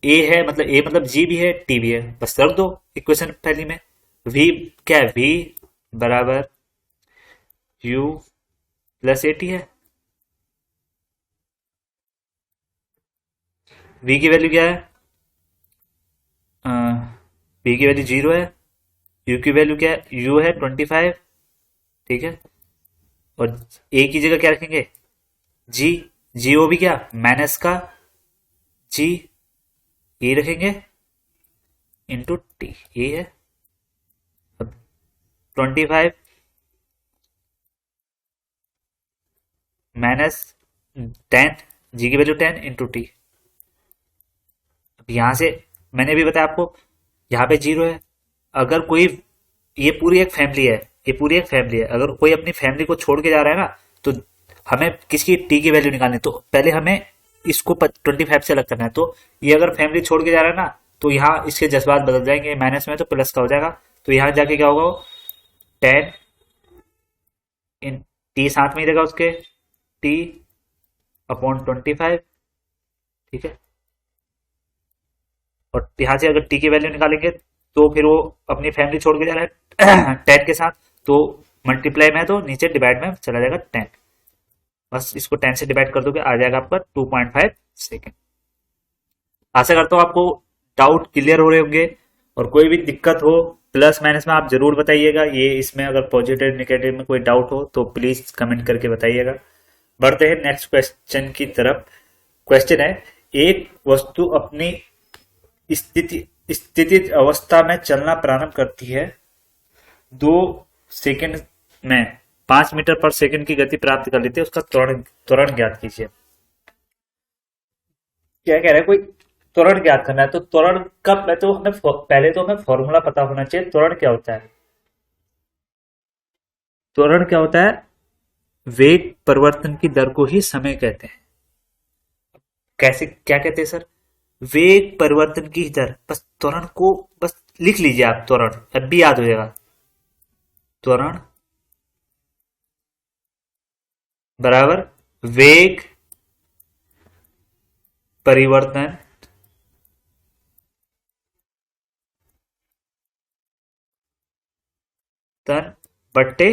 a है, मतलब a मतलब g भी है, t भी है, बस कर दो इक्वेशन पहली में। v क्या है, v बराबर u प्लस ए टी है। v की वैल्यू क्या है, v की वैल्यू 0 है, u की वैल्यू क्या है, u है 25, ठीक है। और a की जगह क्या रखेंगे, g, g वो भी क्या माइनस का g, ये रखेंगे इंटू टी, ये है। अब 25 माइनस 10, जी की वैल्यू 10 इंटू टी। अब यहां से मैंने भी बताया आपको, यहाँ पे 0 है। अगर कोई, ये पूरी एक फैमिली है, ये पूरी एक फैमिली है, अगर कोई अपनी फैमिली को छोड़ के जा रहा है ना, तो हमें किसकी टी की वैल्यू निकालनी है। तो पहले हमें इसको 25 से अलग करना है। तो ये अगर फैमिली छोड़ के जा रहा है ना, तो यहाँ इसके जज्बात बदल जाएंगे, माइनस में तो प्लस का हो जाएगा। तो यहाँ जाके क्या होगा, 10 इन टी साथ में ही रहेगा उसके, टी अपॉन 25। ठीक है, और यहाँ से अगर टी की वैल्यू निकालेंगे तो फिर वो अपनी फैमिली छोड़ के जा रहा है 10 के साथ, तो मल्टीप्लाई में है तो नीचे डिवाइड में चला जाएगा 10। बस इसको 10 से डिवाइड कर दोगे, आ जाएगा आपका 2.5 सेकेंड। आशा करता हूँ आपको डाउट क्लियर हो रहे होंगे, और कोई भी दिक्कत हो प्लस माइनस में आप जरूर बताइएगा। ये इसमें अगर पॉजिटिव नेगेटिव में कोई डाउट हो तो प्लीज कमेंट करके बताइएगा। बढ़ते हैं नेक्स्ट क्वेश्चन की तरफ। क्वेश्चन है, एक वस्तु अपनी स्थितिज अवस्था में चलना प्रारंभ करती है, 2 सेकंड में 5 मीटर पर सेकंड की गति प्राप्त कर लेती है, उसका त्वरण ज्ञात कीजिए। क्या कह रहा है, कोई त्वरण ज्ञात करना है। तो त्वरण कब, मैं तो हमें पहले तो हमें फॉर्मूला पता होना चाहिए। त्वरण क्या होता है, त्वरण क्या होता है, वेग परिवर्तन की दर को ही समय कहते हैं। कैसे, क्या कहते हैं सर, वेग परिवर्तन की दर। बस त्वरण को बस लिख लीजिए आप, त्वरण अब भी याद हो जाएगा। त्वरण बराबर वेग परिवर्तन तन बट्टे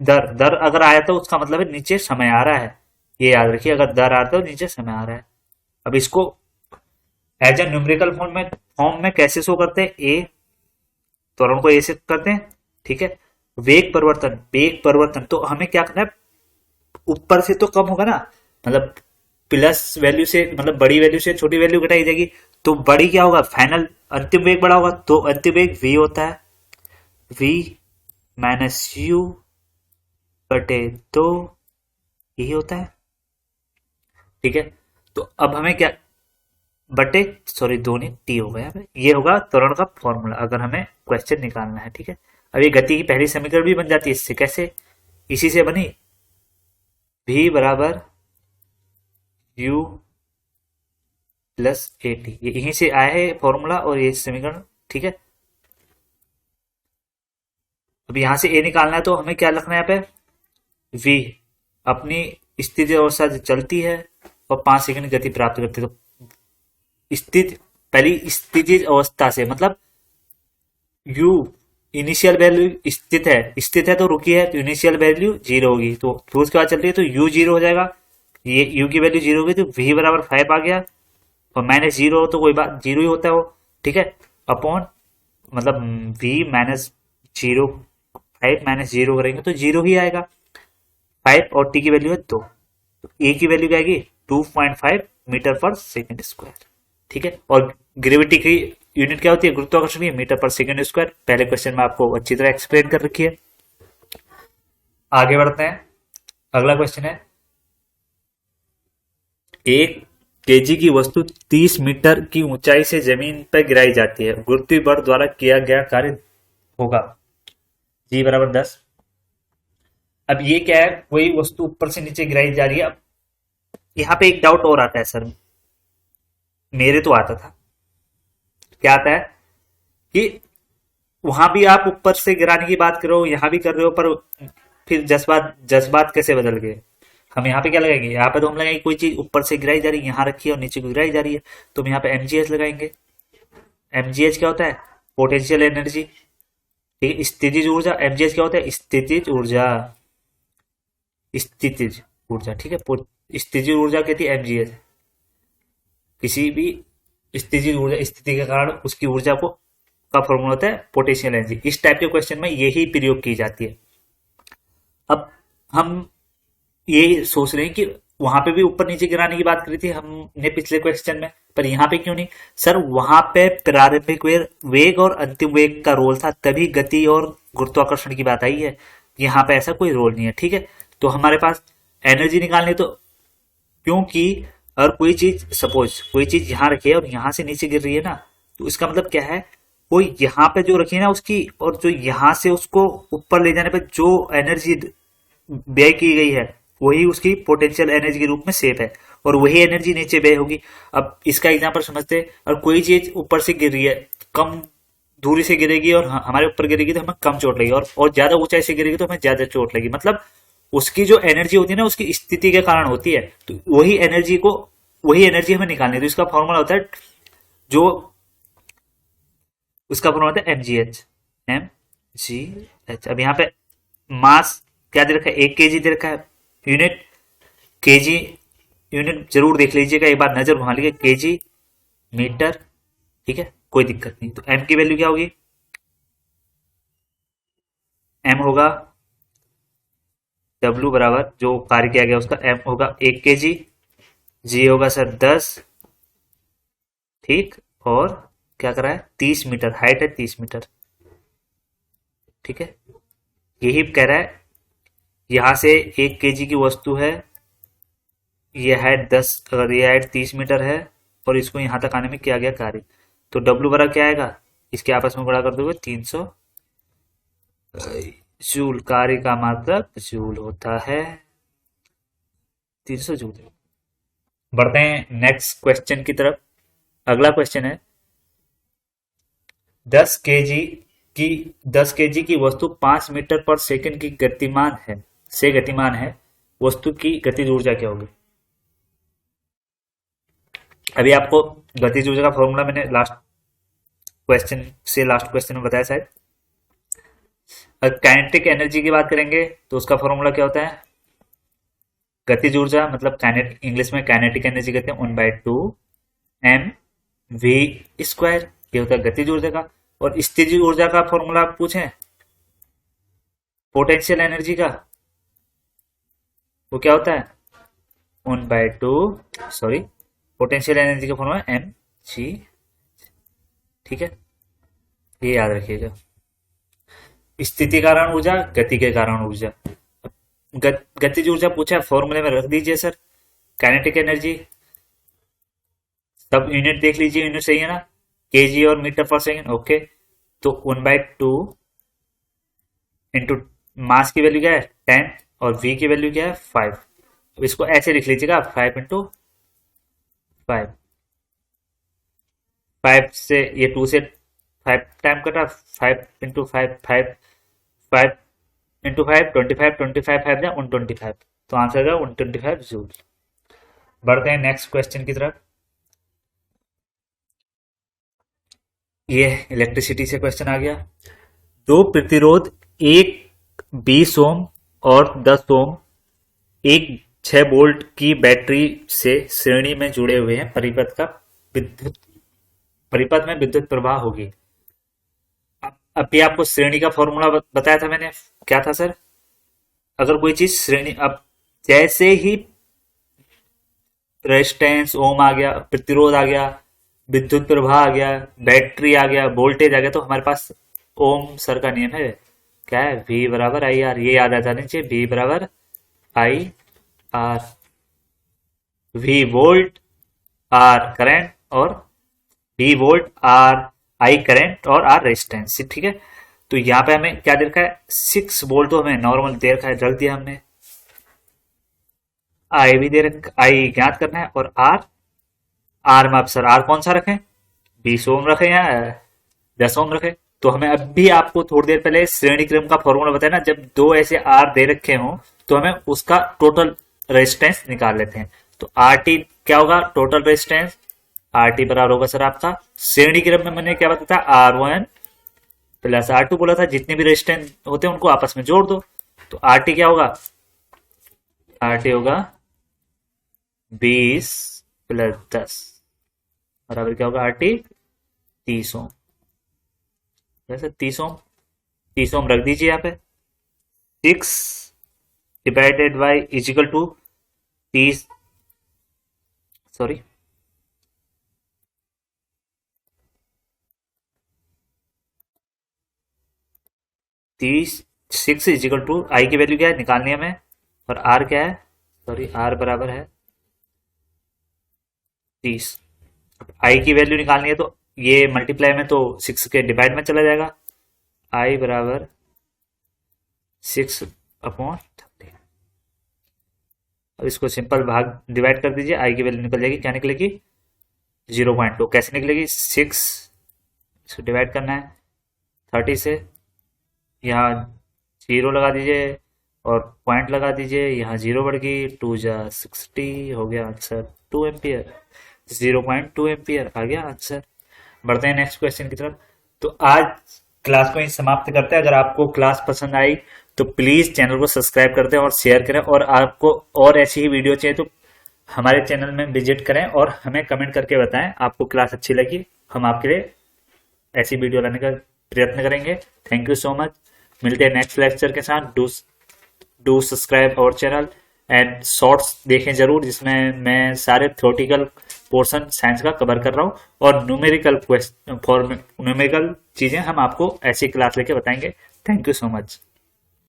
दर। दर अगर आया तो उसका मतलब है नीचे समय आ रहा है, ये याद रखिए। अगर दर आ रहा है तो नीचे समय आ रहा है। अब इसको एज ए न्यूमेरिकल फॉर्म में कैसे शो करते हैं, ए, त्वरण को ए से करते हैं। ठीक है, वेग परिवर्तन तो हमें क्या करना है, ऊपर से तो कम होगा ना, मतलब प्लस वैल्यू से, मतलब बड़ी वैल्यू से छोटी वैल्यू घटाई जाएगी, तो बड़ी क्या होगा, फाइनल अंतिम वेग बड़ा होगा। तो अंतिम वेग v होता है, v माइनस यू बटे 2 यही होता है। ठीक है, तो अब हमें क्या, बटे सॉरी 2 नहीं, टी होगा यहाँ पे। ये होगा त्वरण का फॉर्मूला अगर हमें क्वेश्चन निकालना है। ठीक है, अब ये गति की पहली समीकरण भी बन जाती है इससे। कैसे, इसी से बनी, v बराबर u प्लस ए टी, ये यहीं से आया है फॉर्मूला और ये समीकरण। ठीक है, अब यहां से ए निकालना है तो हमें क्या लिखना है यहाँ पे, v अपनी स्थिति अवस्था से चलती है और 5 सेकंड गति प्राप्त करती है। तो पहली स्थिति अवस्था से मतलब u इनिशियल वैल्यू स्थित है तो रुकी है, तो इनिशियल वैल्यू 0 होगी, तो फिर उसके बाद चल रही है तो u 0 हो जाएगा। ये u की वैल्यू 0 होगी तो v बराबर 5 आ गया, और माइनस 0 हो तो कोई बात, 0 ही होता है वो। ठीक है, अपॉन मतलब v माइनस 0, 5 माइनस 0 करेंगे तो 0 ही आएगा। 5 और t की वैल्यू है 2, तो a की वैल्यू क्या आएगी, 2.5 मीटर पर सेकेंड स्क्वायर। ठीक है, और ग्रेविटी की यूनिट क्या होती है, गुरुत्वाकर्षण की, मीटर पर सेकेंड स्क्वायर। पहले क्वेश्चन में आपको अच्छी तरह एक्सप्लेन कर रखी है। आगे बढ़ते हैं, अगला क्वेश्चन है, 1 केजी की वस्तु 30 मीटर की ऊंचाई से जमीन पर गिराई जाती है, गुरुत्वीय बल द्वारा किया गया कार्य होगा जी बराबर 10। अब ये क्या है, कोई वस्तु ऊपर से नीचे गिराई जा रही है। अब यहाँ पे एक डाउट और आता है सर, मेरे तो आता था, क्या आता है कि वहां भी आप ऊपर से गिराने की बात कर रहे हो, यहां भी कर रहे हो, पर फिर जज्बात कैसे बदल गए। हम यहाँ पे क्या लगाएंगे, यहाँ पे तो हम लगाएंगे कोई चीज ऊपर से गिराई जा रही है, यहाँ रखी है और नीचे को गिराई जा रही है, तो हम यहाँ पे एमजीएच लगाएंगे। एमजीएच क्या होता है, पोटेंशियल एनर्जी। ठीक है, स्थितिज ऊर्जा। एमजीएच क्या होता है, स्थितिज ऊर्जा, स्थितिज ऊर्जा। ठीक है, स्थितिज ऊर्जा कहती है एमजीएच। किसी भी स्थितिज ऊर्जा, स्थिति के कारण उसकी ऊर्जा को का फॉर्मूला होता है पोटेंशियल एनर्जी। इस टाइप के क्वेश्चन में यही प्रयोग की जाती है। अब हम ये सोच रहे हैं कि वहां पे भी ऊपर नीचे गिराने की बात करी थी हमने पिछले क्वेश्चन में, पर यहाँ पे क्यों नहीं सर, वहां पे प्रारंभिक वेग और अंतिम वेग का रोल था, तभी गति और गुरुत्वाकर्षण की बात आई है। यहाँ पे ऐसा कोई रोल नहीं है। ठीक है, तो हमारे पास एनर्जी निकालनी, तो क्योंकि अगर कोई चीज, सपोज कोई चीज यहाँ रखी है और यहाँ से नीचे गिर रही है ना, तो इसका मतलब क्या है, वो यहाँ पे जो रखी है ना उसकी, और जो यहाँ से उसको ऊपर ले जाने पे जो एनर्जी व्यय की गई है वही उसकी पोटेंशियल एनर्जी के रूप में सेव है, और वही एनर्जी नीचे व्यय होगी। अब इसका एग्जांपल समझते हैं, और कोई चीज ऊपर से गिर रही है, कम दूरी से गिरेगी और हमारे ऊपर गिरेगी तो हमें कम चोट लगेगी, और ज्यादा ऊंचाई से गिरेगी तो हमें ज्यादा चोट लगेगी। मतलब उसकी जो एनर्जी होती है ना उसकी स्थिति के कारण होती है, तो वही एनर्जी हमें निकालनी है। तो इसका फॉर्मूला होता है, जो उसका फॉर्मूला होता है mgh। अब यहाँ पे मास क्या दे रखा है, 1 kg दे रखा है। यूनिट केजी, यूनिट जरूर देख लीजिएगा, एक बार नजर घुमा लीजिए, केजी मीटर, ठीक है, कोई दिक्कत नहीं। तो एम की वैल्यू क्या होगी, एम होगा डब्ल्यू बराबर जो कार्य किया गया उसका एम होगा 1 kg, जी होगा सर 10, ठीक, और क्या करा है 30 मीटर, हाइट है 30 मीटर, ठीक है। यही कह रहा है, यहां से 1 kg की वस्तु है, ये हाइट 10, अगर ये हाइट 30 मीटर है, और इसको यहां तक आने में किया गया कार्य, तो डब्ल्यू बराबर क्या आएगा, इसके आपस में गुणा कर दोगे 300 जूल। कार्य का मात्रक जूल होता है 300 जूल। बढ़ते हैं नेक्स्ट क्वेश्चन की तरफ। अगला क्वेश्चन है, 10 kg की वस्तु 5 मीटर पर सेकंड की गतिमान है, वस्तु की गतिज ऊर्जा क्या होगी। अभी आपको गतिज ऊर्जा का फॉर्मूला मैंने लास्ट क्वेश्चन में बताया शायद। अगर काइनेटिक एनर्जी की बात करेंगे तो उसका फॉर्मूला क्या होता है, गतिज ऊर्जा मतलब इंग्लिश में काइनेटिक एनर्जी कहते हैं 1/2 mv², ये होता है गतिज ऊर्जा का। और स्थितिज ऊर्जा का फॉर्मूला आप पूछें पोटेंशियल एनर्जी का, वो क्या होता है 1/2, सॉरी, पोटेंशियल एनर्जी का फॉर्मूला mg, ठीक है, ये याद रखिएगा। स्थिति कारण ऊर्जा, गति के कारण ऊर्जा। गतिज ऊर्जा पूछा, फॉर्मूले में रख दीजिए सर, काइनेटिक एनर्जी, सब यूनिट देख लीजिए, यूनिट सही है ना, केजी और मीटर पर सेकेंड, ओके। तो 1/2 इंटू मास की वैल्यू क्या है 10, और v की वैल्यू क्या है 5। तो इसको ऐसे लिख लीजिएगा 5 इंटू 5, 5 से ये 2 से 5 टाइम कटा, 5 इंटू 5, 5 इंटू 5 25, 25 5 जा 125, तो आंसर है 125 जूल। बढ़ते हैं नेक्स्ट क्वेश्चन की तरफ। ये इलेक्ट्रिसिटी से क्वेश्चन आ गया, दो प्रतिरोध, एक 20 ओम और 10 ओम एक 6 वोल्ट की बैटरी से श्रेणी में जुड़े हुए हैं, परिपथ में विद्युत प्रवाह होगी। अभी आपको श्रेणी का फॉर्मूला बताया था मैंने, क्या था सर, अगर कोई चीज श्रेणी, अब जैसे ही रेजिस्टेंस ओम आ गया, प्रतिरोध आ गया, विद्युत प्रवाह आ गया, बैटरी आ गया, वोल्टेज आ गया, तो हमारे पास ओम सर का नियम है, क्या है V बराबर आई आर, ये याद आ जाना चाहिए, V बराबर I R, V volt, R current, और V volt, R I current, और आर रेजिस्टेंस, ठीक है। तो यहाँ पे हमें क्या दे रखा है 6 वोल्ट, तो हमें नॉर्मल दे रखा है, रख दिया हमने। आई भी दे रखा, आई ज्ञात करना है, और आर में आप सर आर कौन सा रखें, 20 ओम रखें या 10 ओम रखें। तो हमें अभी आपको थोड़ी देर पहले श्रेणी क्रम का फॉर्मूला बताया ना, जब दो ऐसे आर दे रखे हों तो हमें उसका टोटल रेजिस्टेंस निकाल लेते हैं। तो आर टी क्या होगा, टोटल रेजिस्टेंस, आर टी बराबर होगा सर आपका, श्रेणी क्रम में मैंने क्या बताया R1 प्लस R2 बोला था, जितने भी रेजिस्टेंस होते हैं उनको आपस में जोड़ दो। तो आर टी क्या होगा, आर टी होगा 20 प्लस 10 बराबर क्या होगा, आर टी 30 ओम, वैसे 30 ओम रख दीजिए यहाँ पे, 6 divided by equal to 30, sorry 6 equal to I की वैल्यू क्या है निकालनी है हमें, और आर क्या है, सॉरी आर बराबर है 30। आई की वैल्यू निकालनी है तो ये मल्टीप्लाई में तो 6 के डिवाइड में चला जाएगा, i बराबर 6/30। अब इसको सिंपल भाग डिवाइड कर दीजिए, i की वैल्यू निकल जाएगी, क्या निकलेगी 0.2। कैसे निकलेगी 6, इसको डिवाइड करना है 30 से, यहाँ 0 लगा दीजिए और पॉइंट लगा दीजिए, यहाँ 0 बढ़ गई, 2 जा 60 हो गया आंसर 2 एम्पियर, 0.2 एम्पियर आ गया आंसर। बढ़ते हैं नेक्स्ट क्वेश्चन की तरफ। तो आज क्लास को ही समाप्त करते हैं। अगर आपको क्लास पसंद आई तो प्लीज चैनल को सब्सक्राइब कर दें और शेयर करें, और आपको और ऐसी ही वीडियो चाहिए तो हमारे चैनल में विजिट करें और हमें कमेंट करके बताएं आपको क्लास अच्छी लगी। हम आपके लिए ऐसी वीडियो लाने का प्रयत्न करेंगे। Thank you so much. मिलते हैं नेक्स्ट लेक्चर के साथ। Do subscribe our channel and shorts देखें जरूर, जिसमें मैं सारे थ्योरेटिकल पोर्शन साइंस का कवर कर रहा हूँ और न्यूमेरिकल चीजें हम आपको ऐसी क्लास लेके बताएंगे। Thank you so much.